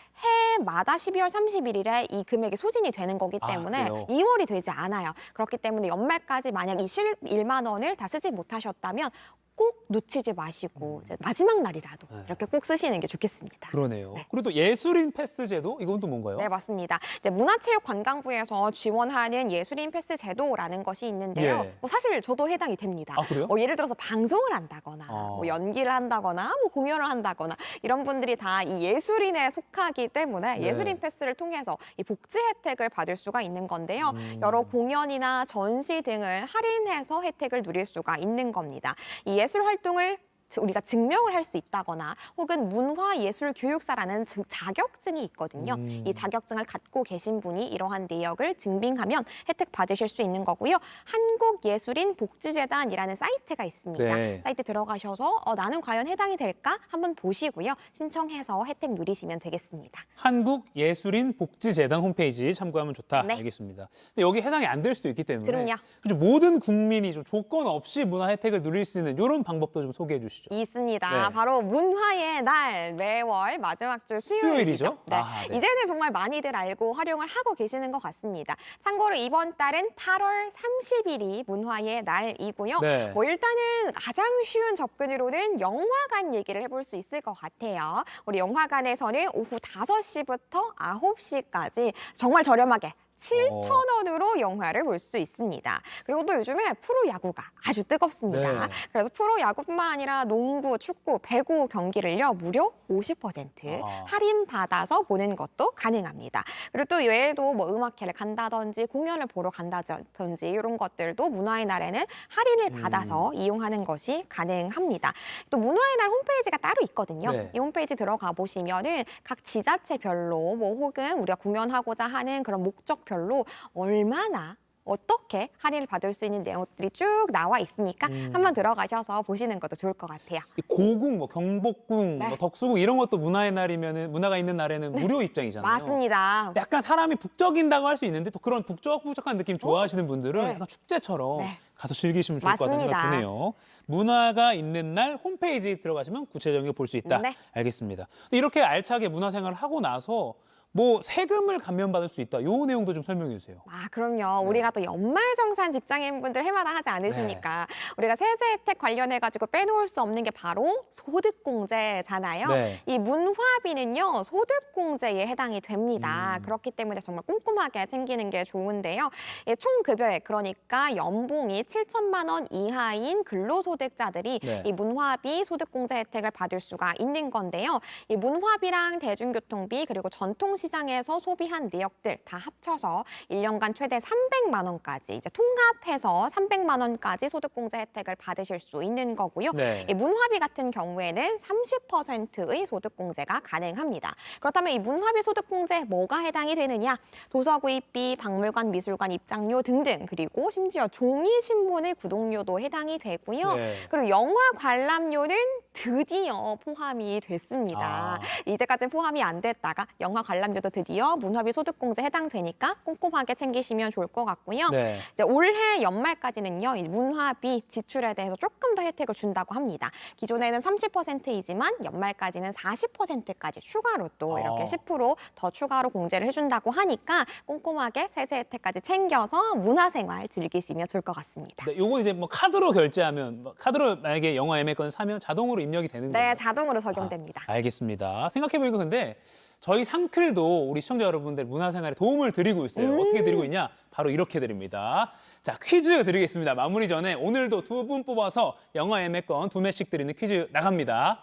해마다 12월 31일에 이 금액이 소진이 되는 거기 때문에 그래요? 2월이 되지 않아요. 그렇기 때문에 연말까지 만약 이 11만 원을 다 쓰지 못하셨다면 꼭 놓치지 마시고 이제 마지막 날이라도 네. 이렇게 꼭 쓰시는 게 좋겠습니다. 그러네요. 그리고 또 예술인 패스 제도 이건 또 뭔가요? 네, 맞습니다. 이제 문화체육관광부에서 지원하는 예술인 패스 제도라는 것이 있는데요. 예. 뭐 사실 저도 해당이 됩니다. 아, 그래요? 예를 들어서 방송을 한다거나 뭐 연기를 한다거나 뭐 공연을 한다거나 이런 분들이 다 이 예술인에 속하기 때문에 네. 예술인 패스를 통해서 이 복지 혜택을 받을 수가 있는 건데요. 여러 공연이나 전시 등을 할인해서 혜택을 누릴 수가 있는 겁니다. 이 예술 활동을 우리가 증명을 할 수 있다거나 혹은 문화예술교육사라는 자격증이 있거든요. 이 자격증을 갖고 계신 분이 이러한 내역을 증빙하면 혜택 받으실 수 있는 거고요. 한국예술인복지재단이라는 사이트가 있습니다. 네. 사이트 들어가셔서 나는 과연 해당이 될까? 한번 보시고요. 신청해서 혜택 누리시면 되겠습니다. 한국예술인복지재단 홈페이지 참고하면 좋다. 네. 알겠습니다. 근데 여기 해당이 안 될 수도 있기 때문에 그럼요. 그렇죠. 모든 국민이 좀 조건 없이 문화 혜택을 누릴 수 있는 이런 방법도 좀 소개해 주시죠. 있습니다. 네. 바로 문화의 날 매월 마지막 주 수요일이죠. 수요일이죠? 네. 아, 네. 이제는 정말 많이들 알고 활용을 하고 계시는 것 같습니다. 참고로 이번 달은 8월 30일이 문화의 날이고요. 네. 뭐 일단은 가장 쉬운 접근으로는 영화관 얘기를 해볼 수 있을 것 같아요. 우리 영화관에서는 오후 5시부터 9시까지 정말 저렴하게 7,000원으로 영화를 볼 수 있습니다. 그리고 또 요즘에 프로야구가 아주 뜨겁습니다. 네. 그래서 프로야구뿐만 아니라 농구, 축구, 배구 경기를요 무려 50% 할인받아서 보는 것도 가능합니다. 그리고 또 외에도 뭐 음악회를 간다든지 공연을 보러 간다든지 이런 것들도 문화의 날에는 할인을 받아서 이용하는 것이 가능합니다. 또 문화의 날 홈페이지가 따로 있거든요. 네. 이 홈페이지 들어가 보시면은 각 지자체별로 뭐 혹은 우리가 공연하고자 하는 그런 목적별로 얼마나 어떻게 할인을 받을 수 있는 내용들이 쭉 나와 있으니까 한번 들어가셔서 보시는 것도 좋을 것 같아요. 이 고궁, 뭐 경복궁, 네. 뭐 덕수궁 이런 것도 문화의 날이면은 문화가 있는 날에는 무료 입장이잖아요. 맞습니다. 약간 사람이 북적인다고 할 수 있는데 또 그런 북적북적한 느낌 좋아하시는 분들은 네. 약간 축제처럼 네. 가서 즐기시면 좋을 것 같다는 맞습니다. 생각이 드네요. 문화가 있는 날 홈페이지 들어가시면 구체적인 걸 볼 수 있다. 네. 알겠습니다. 근데 이렇게 알차게 문화생활을 하고 나서 뭐 세금을 감면받을 수 있다. 요 내용도 좀 설명해 주세요. 아, 그럼요. 우리가 또 연말정산 직장인분들 해마다 하지 않으십니까? 우리가 세제 혜택 관련해가지고 빼놓을 수 없는 게 바로 소득공제잖아요. 네. 이 문화비는요, 소득공제에 해당이 됩니다. 그렇기 때문에 정말 꼼꼼하게 챙기는 게 좋은데요. 예, 총급여액, 그러니까 연봉이 7천만 원 이하인 근로소득자들이 네. 이 문화비 소득공제 혜택을 받을 수가 있는 건데요. 이 문화비랑 대중교통비 그리고 전통시장에서 소비한 내역들 다 합쳐서 1년간 최대 300만 원까지 이제 통합해서 300만 원까지 소득공제 혜택을 받으실 수 있는 거고요. 네. 이 문화비 같은 경우에는 30%의 소득공제가 가능합니다. 그렇다면 이 문화비 소득공제에 뭐가 해당이 되느냐? 도서구입비, 박물관, 미술관 입장료 등등 그리고 심지어 종이신문의 구독료도 해당이 되고요. 네. 그리고 영화 관람료는 드디어 포함이 됐습니다. 아. 이때까지 포함이 안 됐다가 영화 관람료도 드디어 문화비 소득공제 해당되니까 꼼꼼하게 챙기시면 좋을 것 같고요. 네. 이제 올해 연말까지는요, 이 문화비 지출에 대해서 조금 더 혜택을 준다고 합니다. 기존에는 30%이지만 연말까지는 40%까지 추가로 또 이렇게 10%더 추가로 공제를 해준다고 하니까 꼼꼼하게 세제 혜택까지 챙겨서 문화생활 즐기시면 좋을 것 같습니다. 네, 요거 이제 뭐 카드로 결제하면 뭐 카드로 만약에 영화 예매권 사면 자동으로 입력이 되는 거예요. 네, 자동으로 적용됩니다. 알겠습니다. 생각해보니까 근데 저희 상클도 우리 시청자 여러분들 문화생활에 도움을 드리고 있어요. 어떻게 드리고 있냐? 바로 이렇게 드립니다. 자, 퀴즈 드리겠습니다. 마무리 전에 오늘도 2분 뽑아서 영화 예매권 2매씩 드리는 퀴즈 나갑니다.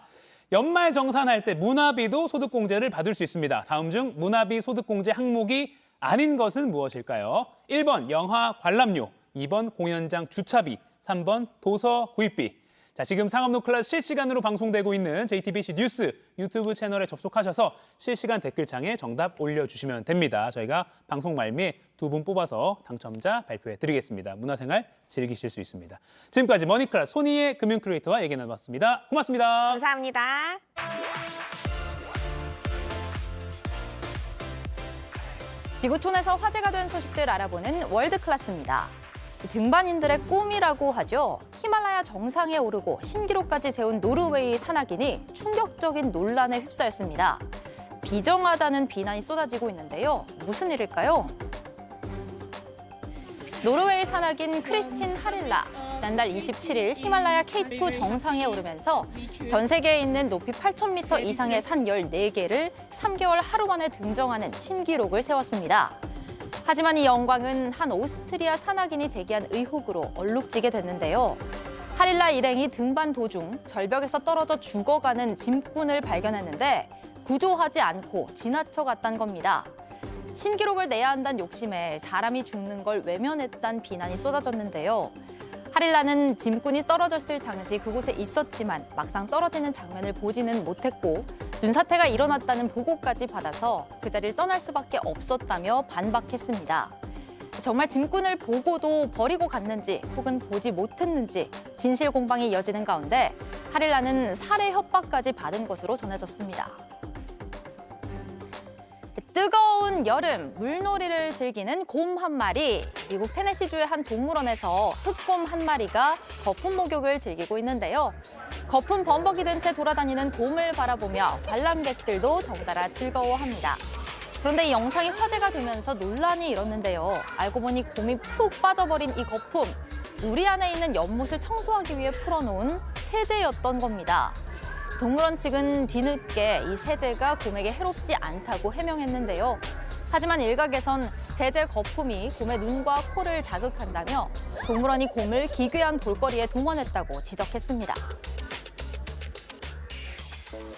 연말 정산할 때 문화비도 소득공제를 받을 수 있습니다. 다음 중 문화비 소득공제 항목이 아닌 것은 무엇일까요? 1번 영화 관람료, 2번 공연장 주차비, 3번 도서 구입비. 자, 지금 상암로 클래스 실시간으로 방송되고 있는 JTBC 뉴스 유튜브 채널에 접속하셔서 실시간 댓글창에 정답 올려주시면 됩니다. 저희가 방송 말미에 2분 뽑아서 당첨자 발표해 드리겠습니다. 문화생활 즐기실 수 있습니다. 지금까지 머니클래스 소니의 금융 크리에이터와 얘기 나눠봤습니다. 고맙습니다. 감사합니다. 지구촌에서 화제가 된 소식들 알아보는 월드클래스입니다. 등반인들의 꿈이라고 하죠. 히말라야 정상에 오르고 신기록까지 세운 노르웨이 산악인이 충격적인 논란에 휩싸였습니다. 비정하다는 비난이 쏟아지고 있는데요. 무슨 일일까요? 노르웨이 산악인 크리스틴 하릴라, 지난달 27일 히말라야 K2 정상에 오르면서 전 세계에 있는 높이 8,000m 이상의 산 14개를 3개월 하루 만에 등정하는 신기록을 세웠습니다. 하지만 이 영광은 한 오스트리아 산악인이 제기한 의혹으로 얼룩지게 됐는데요. 하릴라 일행이 등반 도중 절벽에서 떨어져 죽어가는 짐꾼을 발견했는데 구조하지 않고 지나쳐 갔다는 겁니다. 신기록을 내야 한다는 욕심에 사람이 죽는 걸 외면했다는 비난이 쏟아졌는데요. 하릴라는 짐꾼이 떨어졌을 당시 그곳에 있었지만 막상 떨어지는 장면을 보지는 못했고 눈사태가 일어났다는 보고까지 받아서 그 자리를 떠날 수밖에 없었다며 반박했습니다. 정말 짐꾼을 보고도 버리고 갔는지 혹은 보지 못했는지 진실 공방이 이어지는 가운데 하릴라는 살해 협박까지 받은 것으로 전해졌습니다. 뜨거운 여름, 물놀이를 즐기는 곰 한 마리. 미국 테네시주의 한 동물원에서 흑곰 한 마리가 거품 목욕을 즐기고 있는데요. 거품 범벅이 된 채 돌아다니는 곰을 바라보며 관람객들도 덩달아 즐거워합니다. 그런데 이 영상이 화제가 되면서 논란이 일었는데요. 알고 보니 곰이 푹 빠져버린 이 거품, 우리 안에 있는 연못을 청소하기 위해 풀어놓은 세제였던 겁니다. 동물원 측은 뒤늦게 이 세제가 곰에게 해롭지 않다고 해명했는데요. 하지만 일각에선 세제 거품이 곰의 눈과 코를 자극한다며 동물원이 곰을 기괴한 볼거리에 동원했다고 지적했습니다.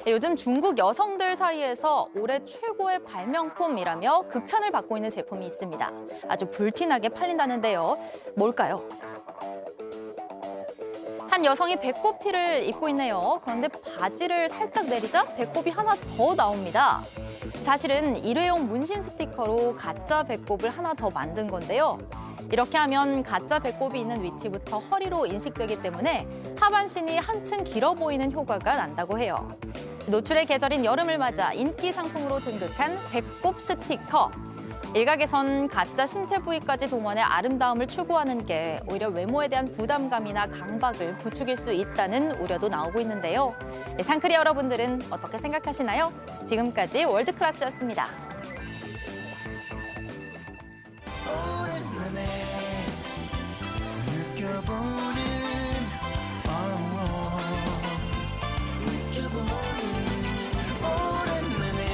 요즘 중국 여성들 사이에서 올해 최고의 발명품이라며 극찬을 받고 있는 제품이 있습니다. 아주 불티나게 팔린다는데요. 뭘까요? 한 여성이 배꼽 티를 입고 있네요. 그런데 바지를 살짝 내리자 배꼽이 하나 더 나옵니다. 사실은 일회용 문신 스티커로 가짜 배꼽을 하나 더 만든 건데요. 이렇게 하면 가짜 배꼽이 있는 위치부터 허리로 인식되기 때문에 하반신이 한층 길어 보이는 효과가 난다고 해요. 노출의 계절인 여름을 맞아 인기 상품으로 등극한 배꼽 스티커. 일각에선 가짜 신체 부위까지 동원해 아름다움을 추구하는 게 오히려 외모에 대한 부담감이나 강박을 부추길 수 있다는 우려도 나오고 있는데요. 상크리 여러분들은 어떻게 생각하시나요? 지금까지 월드클래스였습니다. 오랜만에 느껴보는 오랜만에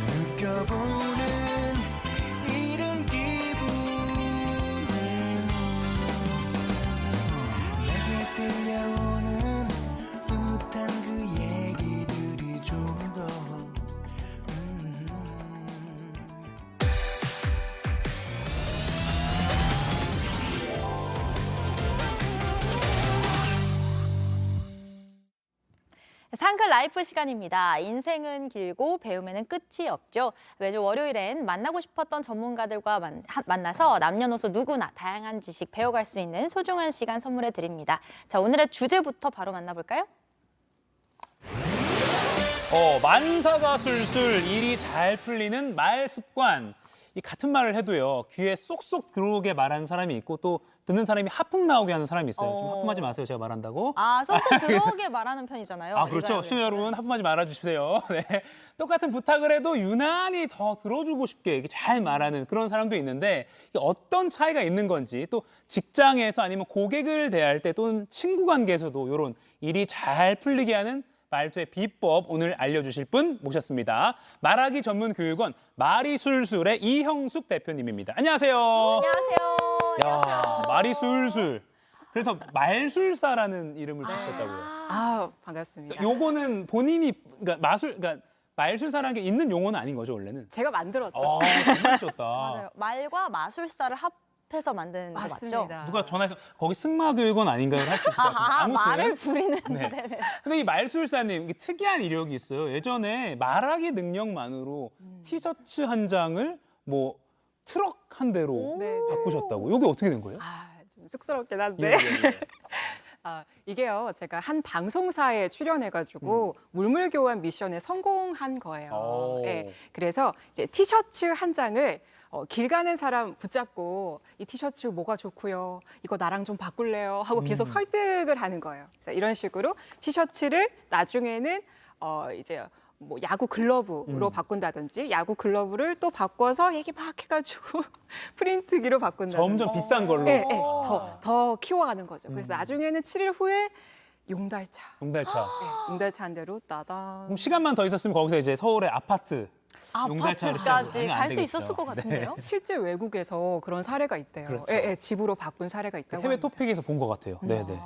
느껴보는 이런 기분 내게 들려오는 흐뭇한 그 얘기들이 좀더 상클 라이프 시간입니다. 인생은 길고 배움에는 끝이 없죠. 매주 월요일엔 만나고 싶었던 전문가들과 만나서 남녀노소 누구나 다양한 지식 배워갈 수 있는 소중한 시간 선물해 드립니다. 자, 오늘의 주제부터 바로 만나볼까요? 만사가 술술 일이 잘 풀리는 말 습관. 이 같은 말을 해도요, 귀에 쏙쏙 들어오게 말하는 사람이 있고 또 듣는 사람이 하품 나오게 하는 사람이 있어요. 좀 하품하지 마세요, 제가 말한다고. 아, 쏙쏙 들어오게 말하는 편이잖아요. 그렇죠. 시청자 여러분, 하품하지 말아주세요. 네. 똑같은 부탁을 해도 유난히 더 들어주고 싶게 이렇게 잘 말하는 그런 사람도 있는데 이게 어떤 차이가 있는 건지 또 직장에서 아니면 고객을 대할 때 또는 친구 관계에서도 이런 일이 잘 풀리게 하는 말투의 비법 오늘 알려주실 분 모셨습니다. 말하기 전문 교육원 말이 술술의 이형숙 대표님입니다. 안녕하세요. 안녕하세요. 야, 말이 술술. 그래서 말술사라는 이름을 붙이셨다고요. 반갑습니다. 요거는 본인이 그러니까 말술사라는 게 있는 용어는 아닌 거죠, 원래는? 제가 만들었죠. 정말 좋다. 맞아요. 말과 마술사를 합해서 만든 거 맞죠? 맞습니다. 누가 전화해서 거기 승마교육원 아닌가요? 할 수 있을 것 같아요. 말을 부리는. 네. 네네. 근데 이 말술사님 이게 특이한 이력이 있어요. 예전에 말하기 능력만으로 티셔츠 한 장을 뭐 트럭 한 대로 네. 바꾸셨다고. 이게 어떻게 된 거예요? 좀 쑥스럽긴 한데. 예, 예. 이게요, 제가 한 방송사에 출연해가지고 물물교환 미션에 성공한 거예요. 오. 네, 그래서 이제 티셔츠 한 장을 길 가는 사람 붙잡고 이 티셔츠 뭐가 좋고요, 이거 나랑 좀 바꿀래요 하고 계속 설득을 하는 거예요. 그래서 이런 식으로 티셔츠를 나중에는 이제 뭐 야구 글러브로 바꾼다든지 야구 글러브를 또 바꿔서 얘기 막 해가지고 프린트기로 바꾼다든지 점점 비싼 걸로. 네, 네. 더 키워가는 거죠. 그래서 나중에는 7일 후에 용달차. 용달차. 네, 용달차 한 대로 따단. 그럼 시간만 더 있었으면 거기서 이제 서울의 아파트 용달차로 아파트까지 시작하면 안 갈 수 되겠죠. 있었을 것 같은데요? 실제 외국에서 그런 사례가 있대요. 그렇죠. 예, 예, 집으로 바꾼 사례가 있다고 해외 합니다. 토픽에서 본 것 같아요. 네네.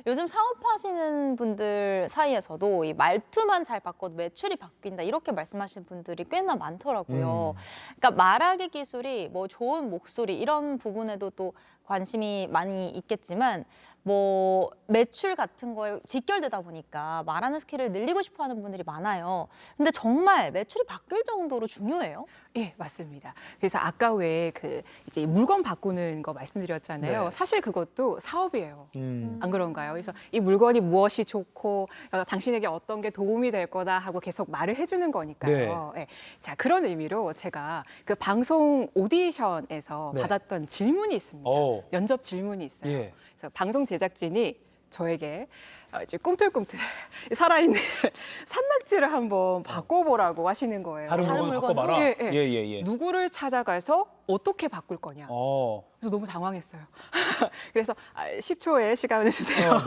요즘 사업하시는 분들 사이에서도 이 말투만 잘 바꿔도 매출이 바뀐다 이렇게 말씀하시는 분들이 꽤나 많더라고요. 그러니까 말하기 기술이 뭐 좋은 목소리 이런 부분에도 또 관심이 많이 있겠지만 뭐 매출 같은 거에 직결되다 보니까 말하는 스킬을 늘리고 싶어하는 분들이 많아요. 근데 정말 매출이 바뀔 정도로 중요해요? 예, 맞습니다. 그래서 아까 왜 그 이제 물건 바꾸는 거 말씀드렸잖아요. 네. 사실 그것도 사업이에요. 안 그런가요? 그래서 이 물건이 무엇이 좋고 당신에게 어떤 게 도움이 될 거다 하고 계속 말을 해주는 거니까요. 네. 자, 그런 의미로 제가 그 방송 오디션에서 네. 받았던 질문이 있습니다. 면접 질문이 있어요. 예. 그래서 방송 제작진이 저에게 이제 꿈틀꿈틀 살아있는 산낙지를 한번 바꿔보라고 하시는 거예요. 다른 물건 바꿔봐라. 예, 예. 예. 누구를 찾아가서 어떻게 바꿀 거냐. 그래서 너무 당황했어요. 그래서 10초의 시간을 주세요.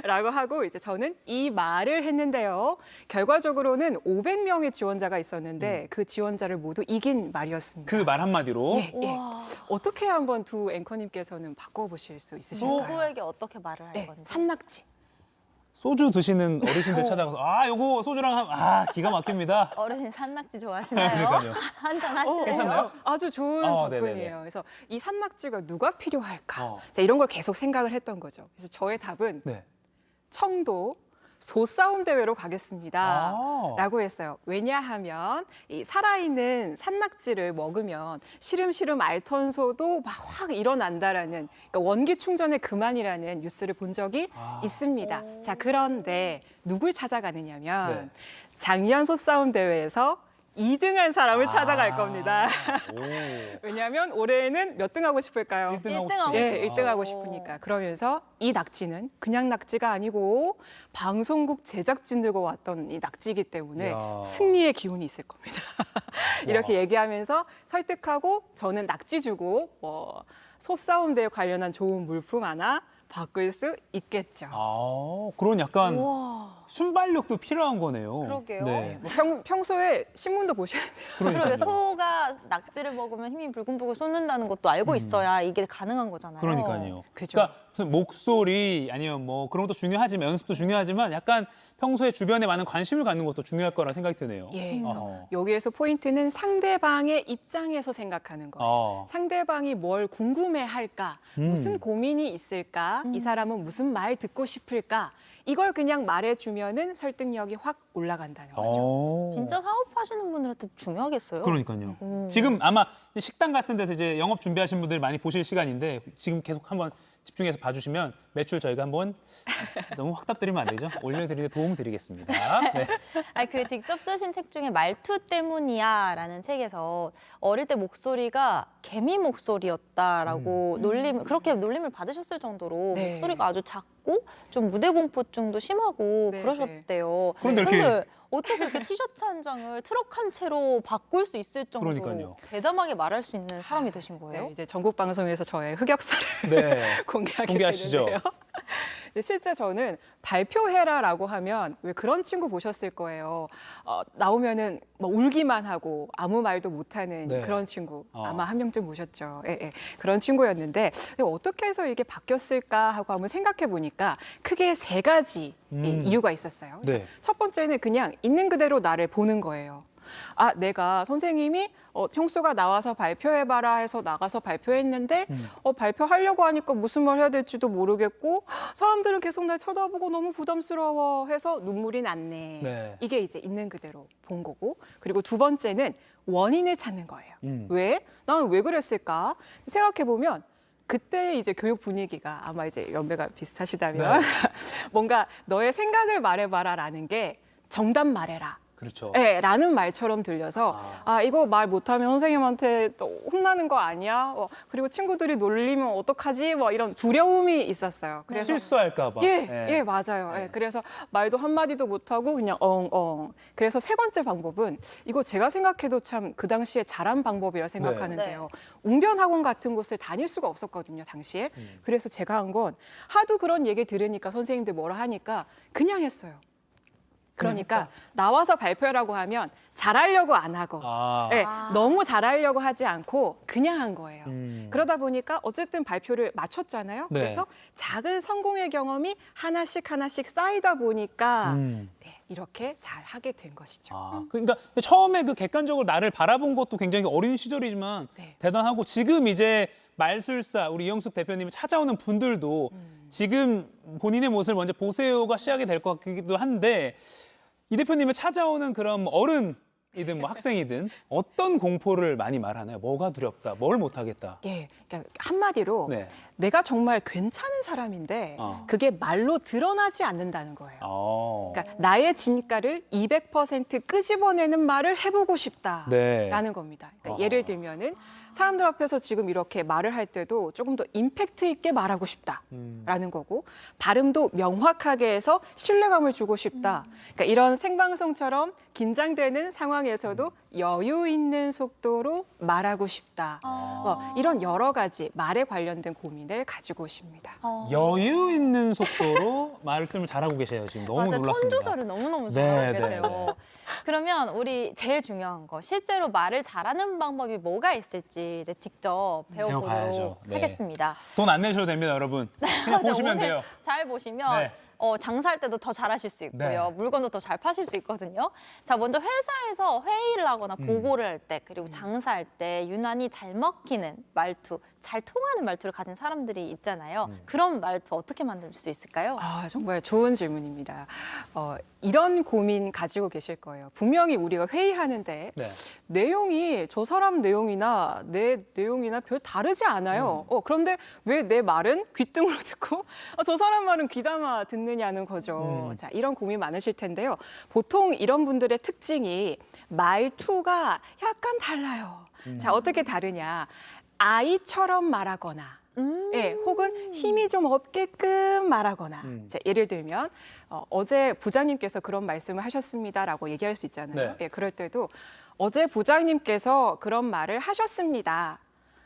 라고 하고 이제 저는 이 말을 했는데요. 결과적으로는 500명의 지원자가 있었는데 그 지원자를 모두 이긴 말이었습니다. 그 말 한마디로. 예, 예. 어떻게 한번 두 앵커님께서는 바꿔보실 수 있으실까요? 누구에게 어떻게 말을 할 네, 건지. 산낙지. 소주 드시는 어르신들 찾아가서 요거 소주랑 기가 막힙니다. 어르신 산낙지 좋아하시나요? 그러니까요. 한잔 하시네요. 괜찮나요? 아주 좋은 네네네. 접근이에요. 그래서 이 산낙지가 누가 필요할까? 자, 이런 걸 계속 생각을 했던 거죠. 그래서 저의 답은 네. 청도 소싸움 대회로 가겠습니다. 라고 했어요. 왜냐하면 이 살아있는 산낙지를 먹으면 시름시름 알턴소도 막 확 일어난다라는 그러니까 원기 충전의 그만이라는 뉴스를 본 적이 있습니다. 자, 그런데 누굴 찾아가느냐면 작년 소싸움 대회에서 2등한 사람을 찾아갈 아. 겁니다. 오. 왜냐하면 올해는 몇 등 하고 싶을까요? 1등 하고 1등 하고 싶죠. 예, 1등 하고 오. 싶으니까. 그러면서 이 낙지는 그냥 낙지가 아니고 방송국 제작진 들고 왔던 이 낙지이기 때문에 이야. 승리의 기운이 있을 겁니다. 이렇게 얘기하면서 설득하고 저는 낙지 주고 소싸움대에 관련한 좋은 물품 하나 바꿀 수 있겠죠. 아, 그런 약간 우와. 순발력도 필요한 거네요. 그러게요. 네. 뭐 평소에 신문도 보셔야 돼요. 그러게 소가 낙지를 먹으면 힘이 불끈불끈 솟는다는 것도 알고 있어야 이게 가능한 거잖아요. 그러니까요. 그죠. 그러니까 무슨 목소리 아니면 뭐 그런 것도 중요하지만 연습도 중요하지만 약간 평소에 주변에 많은 관심을 갖는 것도 중요할 거라 생각이 드네요. 예, 그래서 어. 여기에서 포인트는 상대방의 입장에서 생각하는 거예요. 어. 상대방이 뭘 궁금해할까, 무슨 고민이 있을까, 이 사람은 무슨 말 듣고 싶을까, 이걸 그냥 말해주면은 설득력이 확 올라간다는 거죠. 어. 진짜 사업하시는 분들한테 중요하겠어요. 그러니까요. 음. 지금 아마 식당 같은 데서 이제 영업 준비하신 분들 많이 보실 시간인데 지금 계속 한번 집중해서 봐주시면 매출 저희가 한번 너무 확답드리면 안 되죠? 올려드리는 데 도움 드리겠습니다. 네. 아니, 그 직접 쓰신 책 중에 말투 때문이야라는 책에서 어릴 때 목소리가 개미 목소리였다라고 그렇게 놀림을 받으셨을 정도로 네. 목소리가 아주 작고 좀 무대 공포증도 심하고 네, 그러셨대요. 그런데 이렇게- 근데 어떻게 이렇게 티셔츠 한 장을 트럭 한 채로 바꿀 수 있을 정도로 그러니까요. 대담하게 말할 수 있는 사람이 되신 거예요? 네, 이제 전국 방송에서 저의 흑역사를 네. 공개하게 공개하시죠. 되는데요. 근데 실제 저는 발표해라라고 하면 왜 그런 친구 보셨을 거예요. 나오면은 뭐 울기만 하고 아무 말도 못하는 네. 그런 친구 어. 아마 한 명쯤 보셨죠. 예, 예. 그런 친구였는데 어떻게 해서 이게 바뀌었을까 하고 한번 생각해 보니까 크게 3가지 이유가 있었어요. 네. 첫 번째는 그냥 있는 그대로 나를 보는 거예요. 아, 내가 선생님이 형수가 나와서 발표해봐라 해서 나가서 발표했는데 발표하려고 하니까 무슨 말 해야 될지도 모르겠고 사람들은 계속 날 쳐다보고 너무 부담스러워 해서 눈물이 났네. 네. 이게 이제 있는 그대로 본 거고. 그리고 두 번째는 원인을 찾는 거예요. 왜? 난 왜 그랬을까? 생각해보면 그때 이제 교육 분위기가 아마 이제 연배가 비슷하시다면 네. 뭔가 너의 생각을 말해봐라라는 게 정답 말해라. 그렇죠. 네, 라는 말처럼 들려서 이거 말 못하면 선생님한테 또 혼나는 거 아니야? 그리고 친구들이 놀리면 어떡하지? 뭐 이런 두려움이 있었어요. 그래서 실수할까 봐. 예, 네. 예, 맞아요. 예, 그래서 말도 한마디도 못하고 그냥 엉엉. 그래서 3번째 방법은 이거 제가 생각해도 참 그 당시에 잘한 방법이라 생각하는데요. 웅변 학원 같은 곳을 다닐 수가 없었거든요, 당시에. 그래서 제가 한 건 하도 그런 얘기 들으니까 선생님들 뭐라 하니까 그냥 했어요. 그러니까 나와서 발표라고 하면 잘하려고 안 하고 아. 예, 너무 잘하려고 하지 않고 그냥 한 거예요. 그러다 보니까 어쨌든 발표를 마쳤잖아요. 네. 그래서 작은 성공의 경험이 하나씩 쌓이다 보니까 네, 이렇게 잘 하게 된 것이죠. 아, 그러니까 처음에 그 객관적으로 나를 바라본 것도 굉장히 어린 시절이지만 네. 대단하고 지금 이제 말술사 우리 이영숙 대표님이 찾아오는 분들도 지금 본인의 모습을 먼저 보세요가 시작이 될 것 같기도 한데 이 대표님을 찾아오는 그런 어른이든 뭐 학생이든 어떤 공포를 많이 말하나요? 뭐가 두렵다, 뭘 못하겠다. 예, 그러니까 한마디로 네. 내가 정말 괜찮은 사람인데 그게 말로 드러나지 않는다는 거예요. 그러니까 나의 진가를 200% 끄집어내는 말을 해보고 싶다라는 네. 겁니다. 그러니까 예를 들면은 사람들 앞에서 지금 이렇게 말을 할 때도 조금 더 임팩트 있게 말하고 싶다라는 거고 발음도 명확하게 해서 신뢰감을 주고 싶다. 그러니까 이런 생방송처럼 긴장되는 상황에서도 여유 있는 속도로 말하고 싶다. 이런 여러 가지 말에 관련된 고민을 가지고 오십니다. 여유 있는 속도로 말씀을 잘하고 계세요. 지금 너무 맞아요. 놀랐습니다. 톤 조절을 너무너무 네, 잘하고 네, 계세요. 네. 그러면 우리 제일 중요한 거 실제로 말을 잘하는 방법이 뭐가 있을지 이제 직접 배워보도록 배워봐야죠. 네. 하겠습니다. 돈 안 내셔도 됩니다, 여러분. 그냥 보시면 오늘 돼요. 잘 보시면 네. 장사할 때도 더 잘하실 수 있고요. 네. 물건도 더 잘 파실 수 있거든요. 자, 먼저 회사에서 회의를 하거나 보고를 할 때 그리고 장사할 때 유난히 잘 먹히는 말투, 잘 통하는 말투를 가진 사람들이 있잖아요. 그런 말투 어떻게 만들 수 있을까요? 정말 좋은 질문입니다. 이런 고민 가지고 계실 거예요. 분명히 우리가 회의하는데 네. 내용이 저 사람 내용이나 내 내용이나 별 다르지 않아요. 그런데 왜 내 말은 귓등으로 듣고 저 사람 말은 귀담아 듣는 되느냐는 거죠. 자, 이런 고민 많으실 텐데요. 보통 이런 분들의 특징이 말투가 약간 달라요. 자, 어떻게 다르냐? 아이처럼 말하거나 예, 혹은 힘이 좀 없게끔 말하거나. 자, 예를 들면 어제 부장님께서 그런 말씀을 하셨습니다라고 얘기할 수 있잖아요. 네. 예, 그럴 때도 어제 부장님께서 그런 말을 하셨습니다.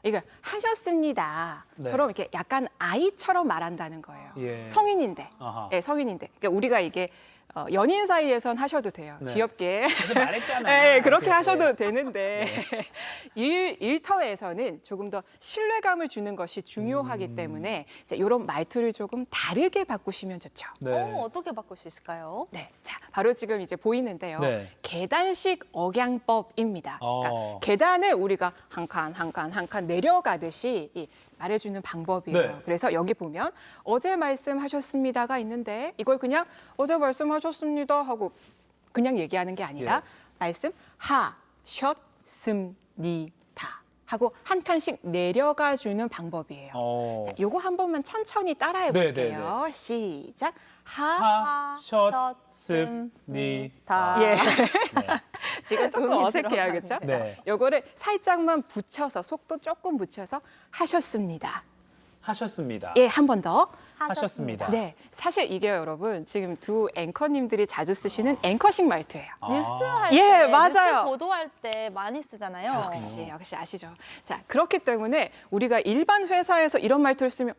이거 하셨습니다. 네. 처럼 이렇게 약간 아이처럼 말한다는 거예요. 예. 성인인데. 아하. 예, 성인인데. 그러니까 우리가 이게 연인 사이에선 하셔도 돼요. 네. 귀엽게. 어제 말했잖아. 네, 그렇게 이렇게. 하셔도 되는데 일터에서는 조금 더 신뢰감을 주는 것이 중요하기 때문에 이런 말투를 조금 다르게 바꾸시면 좋죠. 네. 어떻게 바꿀 수 있을까요? 네, 자 바로 지금 이제 보이는데요. 네. 계단식 억양법입니다. 그러니까 계단을 우리가 한 칸 내려가듯이 말해주는 방법이에요. 네. 그래서 여기 보면 어제 말씀하셨습니다가 있는데 이걸 그냥 어제 말씀하셨습니다 하고 그냥 얘기하는 게 아니라 말씀하셨습니다 하고 한 칸씩 내려가 주는 방법이에요. 자, 요거 한 번만 천천히 따라해 볼게요. 시작. 하셨습니다. 예. 지금 조금 음이 어색해요, 그렇죠? 네. 요거를 살짝만 붙여서 속도 조금 붙여서 하셨습니다. 하셨습니다. 예, 한 번 더. 하셨습니다. 네, 사실 이게 여러분 지금 두 앵커님들이 자주 쓰시는 앵커식 말투예요. 뉴스 할 예, 때, 맞아요. 뉴스 보도할 때 많이 쓰잖아요. 역시 아시죠? 자, 그렇기 때문에 우리가 일반 회사에서 이런 말투를 쓰면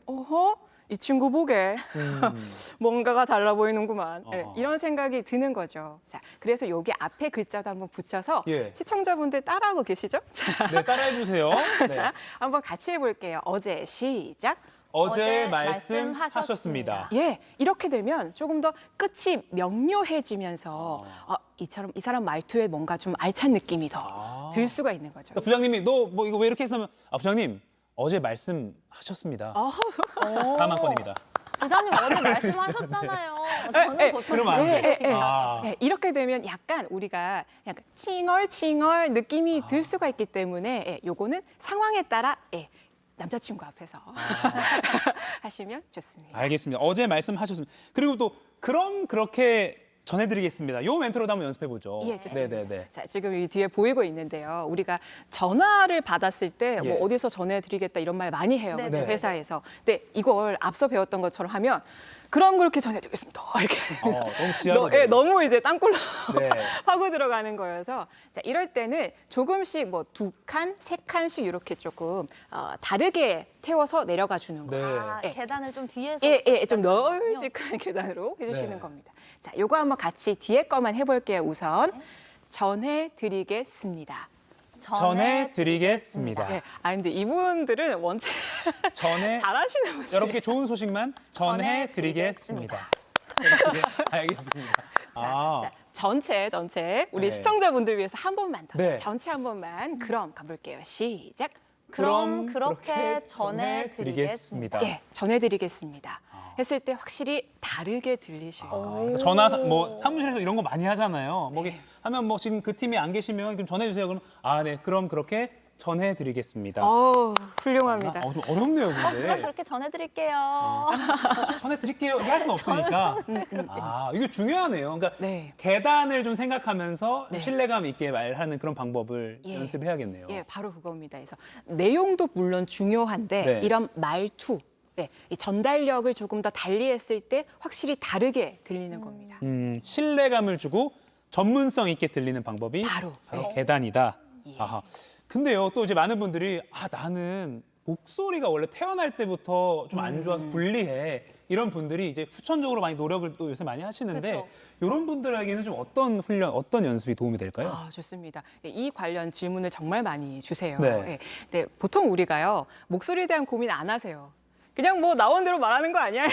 이 친구 보게 뭔가가 달라 보이는구만. 네, 이런 생각이 드는 거죠. 자, 그래서 여기 앞에 글자도 한번 붙여서 예. 시청자분들 따라하고 계시죠? 자, 네, 따라해 보세요. 네. 자, 한번 같이 해볼게요. 어제 시작. 어제 말씀하셨습니다. 말씀하셨습니다. 예, 이렇게 되면 조금 더 끝이 명료해지면서 이처럼 이 사람 말투에 뭔가 좀 알찬 느낌이 더 들 수가 있는 거죠. 그러니까 부장님이 너 뭐 이거 왜 이렇게 했으면 부장님 어제 말씀하셨습니다. 다음 한 건입니다. 부장님 어제 말씀하셨잖아요. 저는 보통 그러면 안 돼. 네, 이렇게 되면 약간 우리가 약간 칭얼칭얼 느낌이 들 수가 있기 때문에 요거는 상황에 따라 남자친구 앞에서 하시면 좋습니다. 알겠습니다. 어제 말씀하셨습니다. 그리고 또 그럼 그렇게 전해드리겠습니다. 요 멘트로도 한번 연습해 보죠. 예, 좋습니다. 네네네. 자, 지금 이 뒤에 보이고 있는데요. 우리가 전화를 받았을 때 예. 뭐 어디서 전해드리겠다 이런 말 많이 해요. 네, 그렇죠? 네. 회사에서. 근데 이걸 앞서 배웠던 것처럼 하면 그럼 그렇게 전해드리겠습니다. 이렇게. 너무 지하로. 너무 이제 땅굴로 네. 파고 들어가는 거여서 자, 이럴 때는 조금씩 뭐 2칸, 3칸씩 이렇게 조금 다르게 태워서 내려가 주는 거예요. 네. 계단을 좀 뒤에서 좀 시작하는군요. 널찍한 계단으로 해주시는 네. 겁니다. 자, 요거 한번 같이 뒤에 거만 해볼게요. 우선 전해드리겠습니다. 전해드리겠습니다. 예, 근데 이분들은 원체 잘하시는 분이에요. 여러분께 좋은 소식만 전해드리겠습니다. 네, 알겠습니다. 자, 전체 우리 네. 시청자분들 위해서 한 번만 더. 네. 전체 한 번만 그럼 가볼게요. 시작. 그럼 그렇게 전해드리겠습니다. 예, 전해드리겠습니다. 했을 때 확실히 다르게 들리실 거예요. 전화 뭐 사무실에서 이런 거 많이 하잖아요. 뭐 네. 이렇게 하면 뭐 지금 그 팀이 안 계시면 그럼 전해주세요. 그럼 네, 그럼 그렇게 전해드리겠습니다. 훌륭합니다. 좀 어렵네요, 그럼 근데. 그렇게 전해드릴게요. 전해드릴게요. 이게 할 수는 없으니까. 이게 중요하네요. 그러니까 네. 계단을 좀 생각하면서 네. 신뢰감 있게 말하는 그런 방법을 예. 연습해야겠네요. 예, 바로 그겁니다. 그래서 내용도 물론 중요한데 네. 이런 말투, 이 전달력을 조금 더 달리했을 때 확실히 다르게 들리는 겁니다. 신뢰감을 주고 전문성 있게 들리는 방법이 바로. 네. 계단이다. 예. 아하. 근데요, 또 이제 많은 분들이 나는 목소리가 원래 태어날 때부터 좀 안 좋아서 불리해. 이런 분들이 이제 후천적으로 많이 노력을 또 요새 많이 하시는데 그쵸. 이런 분들에게는 좀 어떤 훈련, 어떤 연습이 도움이 될까요? 좋습니다. 이 관련 질문을 정말 많이 주세요. 네. 네, 보통 우리가요 목소리에 대한 고민 안 하세요. 그냥 뭐 나온 대로 말하는 거 아니야?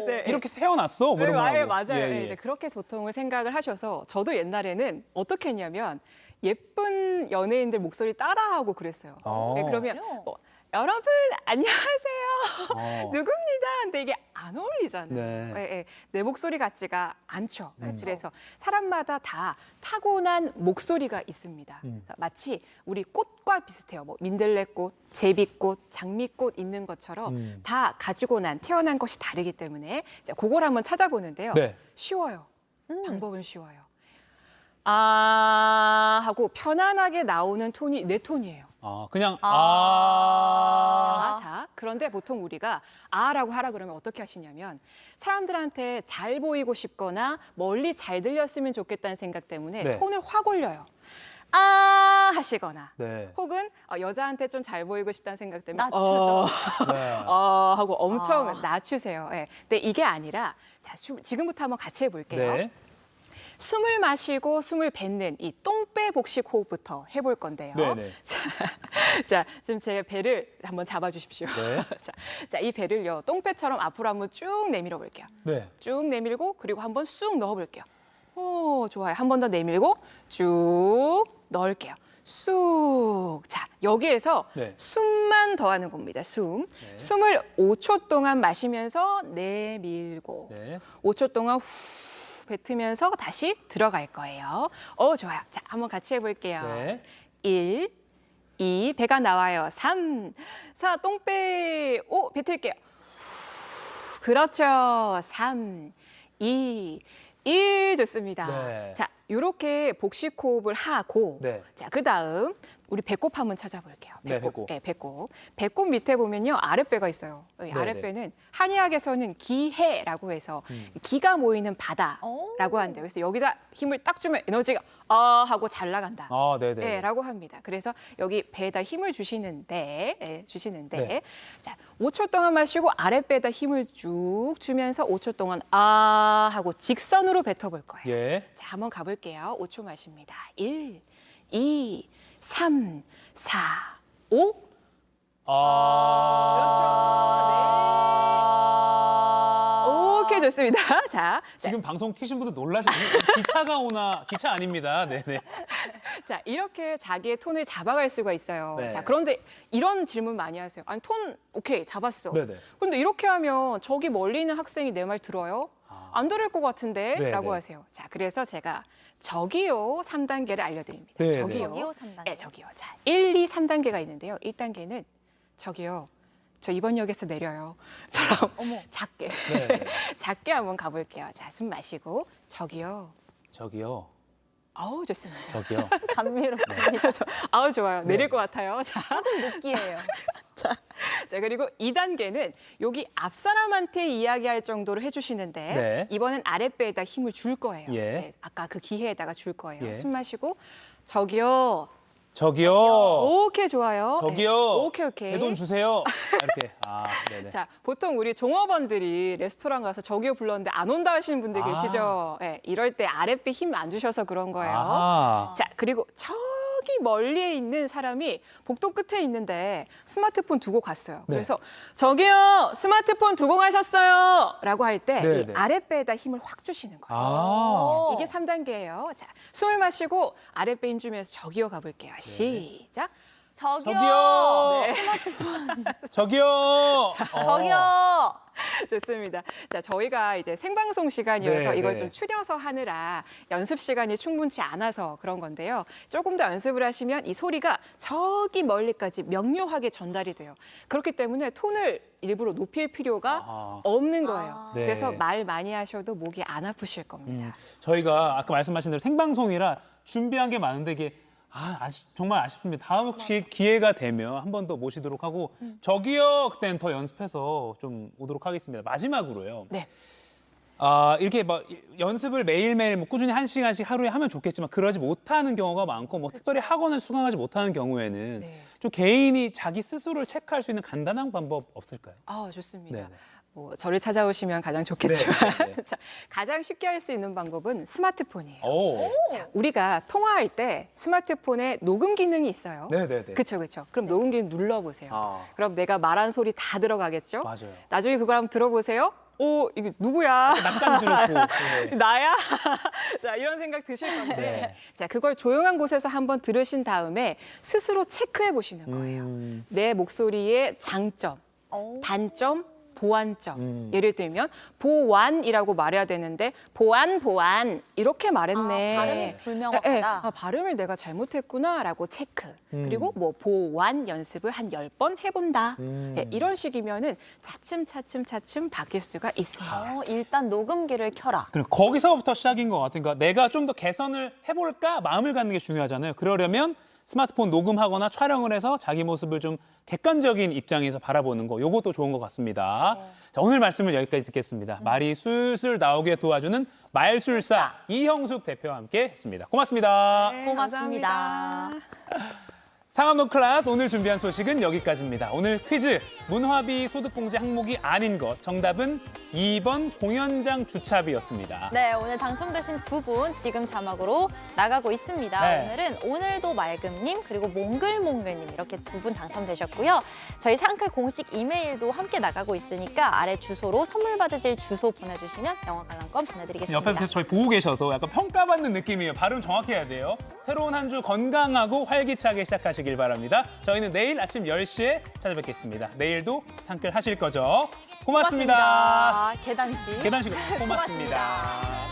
네, 이렇게 태어났어? 뭐 이런 거 하고. 맞아요. 예, 네, 예. 이제 그렇게 보통을 생각을 하셔서 저도 옛날에는 어떻게 했냐면 예쁜 연예인들 목소리 따라하고 그랬어요. 네, 그러면 뭐, 여러분 안녕하세요. 누굽니다. 근데 이게 안 어울리잖아요. 네. 예, 예. 내 목소리 같지가 않죠. 그래서 사람마다 다 타고난 목소리가 있습니다. 그래서 마치 우리 꽃과 비슷해요. 뭐 민들레꽃, 제비꽃, 장미꽃 있는 것처럼 다 가지고 태어난 것이 다르기 때문에 이제 그걸 한번 찾아보는데요. 네. 쉬워요. 방법은 쉬워요. 아 하고 편안하게 나오는 톤이 내 톤이에요. 그냥 자, 그런데 보통 우리가 아라고 하라 그러면 어떻게 하시냐면 사람들한테 잘 보이고 싶거나 멀리 잘 들렸으면 좋겠다는 생각 때문에 네. 톤을 확 올려요. 아 하시거나 네. 혹은 여자한테 좀 잘 보이고 싶다는 생각 때문에 낮추죠. 네. 하고 엄청 낮추세요. 예. 근데 이게 아니라 자, 지금부터 한번 같이 해볼게요. 네. 숨을 마시고 숨을 뱉는 이 똥배 복식 호흡부터 해볼 건데요. 네네. 자, 지금 제 배를 한번 잡아주십시오. 네. 자, 이 배를요, 똥배처럼 앞으로 한번 쭉 내밀어 볼게요. 네. 쭉 내밀고 그리고 한번 쑥 넣어 볼게요. 오, 좋아요. 한 번 더 내밀고 쭉 넣을게요. 쑥. 자, 여기에서 네. 숨만 더하는 겁니다. 숨. 숨을 5초 동안 마시면서 내밀고 네. 5초 동안 후 뱉으면서 다시 들어갈 거예요. 좋아요. 자, 한번 같이 해볼게요. 네. 1, 2, 배가 나와요. 3, 4, 똥배. 5, 뱉을게요. 그렇죠. 3, 2, 1 좋습니다. 네. 자, 이렇게 복식 호흡을 하고 네. 자, 그다음 우리 배꼽 한번 찾아볼게요. 네, 배꼽. 네, 배꼽. 배꼽 밑에 보면요. 아랫배가 있어요. 이 네, 아랫배는 한의학에서는 기해라고 해서 기가 모이는 바다라고 한대요. 그래서 여기다 힘을 딱 주면 에너지가 하고 잘 나간다. 네네. 네, 라고 합니다. 그래서 여기 배에다 힘을 주시는데 네. 자, 5초 동안 마시고 아랫배에다 힘을 쭉 주면서 5초 동안 하고 직선으로 뱉어볼 거예요. 예. 자, 한번 가볼게요. 5초 마십니다. 1, 2, 3, 4, 5. 그렇죠. 네. 오케이, 좋습니다. 자, 지금 방송 키신 분들 놀라시는 기차가 오나 기차 아닙니다. 네네. 자, 이렇게 자기의 톤을 잡아갈 수가 있어요. 네. 자, 그런데 이런 질문 많이 하세요. 아니, 톤 오케이, 잡았어. 네네. 그런데 이렇게 하면 저기 멀리 있는 학생이 내 말 들어요? 안 들을 것 같은데? 네, 라고 네. 하세요. 자, 그래서 제가 저기요 3단계를 알려드립니다. 네, 저기요. 저기요, 3단계. 네, 저기요. 자, 1, 2, 3단계가 있는데요. 1단계는 저기요. 저 이번 역에서 내려요. 처럼 작게. 네. 작게 한번 가볼게요. 자, 숨 마시고 저기요. 저기요. 아우, 좋습니다. 저기요. 감미롭습니다. 아우, 좋아요. 내릴 것 같아요. 자, 느끼해요. 자, 그리고 2단계는 여기 앞사람한테 이야기할 정도로 해주시는데 네. 이번엔 아랫배에다 힘을 줄 거예요. 예. 네, 아까 그 기회에다가 줄 거예요. 예. 숨 마시고 저기요. 저기요. 오케이, 좋아요. 저기요. 네, 오케이. 제 돈 주세요. 이렇게. 네네. 자, 보통 우리 종업원들이 레스토랑 가서 저기요 불렀는데 안 온다 하시는 분들 계시죠? 네, 이럴 때 아랫배 힘 안 주셔서 그런 거예요. 아하. 자, 그리고 저기 멀리에 있는 사람이 복도 끝에 있는데 스마트폰 두고 갔어요. 네. 그래서 저기요 스마트폰 두고 가셨어요 라고 할 때 네, 이 네. 아랫배에다 힘을 확 주시는 거예요. 이게 3단계예요. 자, 숨을 마시고 아랫배 힘 주면서 저기요 가볼게요. 시작. 저기요. 저기요. 스마트폰. 저기요. 저기요. 좋습니다. 자, 저희가 이제 생방송 시간이어서 네, 이걸 네. 좀 추려서 하느라 연습 시간이 충분치 않아서 그런 건데요. 조금 더 연습을 하시면 이 소리가 저기 멀리까지 명료하게 전달이 돼요. 그렇기 때문에 톤을 일부러 높일 필요가 없는 거예요. 네. 그래서 말 많이 하셔도 목이 안 아프실 겁니다. 저희가 아까 말씀하신 대로 생방송이라 준비한 게 많은데 이게 정말 아쉽습니다. 다음 혹시 기회가 되면 한 번 더 모시도록 하고 저기요 그때는 더 연습해서 좀 오도록 하겠습니다. 마지막으로요. 네. 이렇게 막 연습을 매일매일 뭐 꾸준히 1시간씩 하루에 하면 좋겠지만 그러지 못하는 경우가 많고 뭐 특별히 학원을 수강하지 못하는 경우에는 네. 좀 개인이 자기 스스로를 체크할 수 있는 간단한 방법 없을까요? 좋습니다. 네네. 뭐 저를 찾아오시면 가장 좋겠지만 네, 네. 자, 가장 쉽게 할 수 있는 방법은 스마트폰이에요. 오. 자, 우리가 통화할 때 스마트폰에 녹음 기능이 있어요. 네네네. 그렇죠. 그럼 녹음 기능 눌러보세요. 그럼 내가 말한 소리 다 들어가겠죠? 맞아요. 나중에 그걸 한번 들어보세요. 이게 누구야? 낯간지럽고. 네. 나야? 자, 이런 생각 드실 건데. 네. 자, 그걸 조용한 곳에서 한번 들으신 다음에 스스로 체크해 보시는 거예요. 내 목소리의 장점, 단점, 보완점. 예를 들면 보완이라고 말해야 되는데 보완 이렇게 말했네. 발음이 불명확하다. 발음을 내가 잘못했구나라고 체크. 그리고 뭐 보완 연습을 한 10번 해본다. 이런 식이면은 차츰 바뀔 수가 있습니다. 일단 녹음기를 켜라. 그럼 거기서부터 시작인 것 같아요. 그러니까 내가 좀 더 개선을 해볼까 마음을 갖는 게 중요하잖아요. 그러려면 스마트폰 녹음하거나 촬영을 해서 자기 모습을 좀 객관적인 입장에서 바라보는 거, 요것도 좋은 것 같습니다. 자, 오늘 말씀을 여기까지 듣겠습니다. 말이 술술 나오게 도와주는 말술사 이형숙 대표와 함께 했습니다. 고맙습니다. 고맙습니다. 감사합니다. 상암동 클래스 오늘 준비한 소식은 여기까지입니다. 오늘 퀴즈, 문화비 소득공제 항목이 아닌 것. 정답은 2번 공연장 주차비였습니다. 네, 오늘 당첨되신 두 분 지금 자막으로 나가고 있습니다. 네. 오늘은 오늘도 맑음님 그리고 몽글몽글님 이렇게 두 분 당첨되셨고요. 저희 상클 공식 이메일도 함께 나가고 있으니까 아래 주소로 선물 받으실 주소 보내주시면 영화 관람권 보내드리겠습니다. 옆에서 계속 저희 보고 계셔서 약간 평가받는 느낌이에요. 발음 정확해야 돼요. 새로운 한 주 건강하고 활기차게 시작하시길 바랍니다. 저희는 내일 아침 10시에 찾아뵙겠습니다. 내일도 상클 하실 거죠? 고맙습니다. 계단식. 계단식으로 고맙습니다.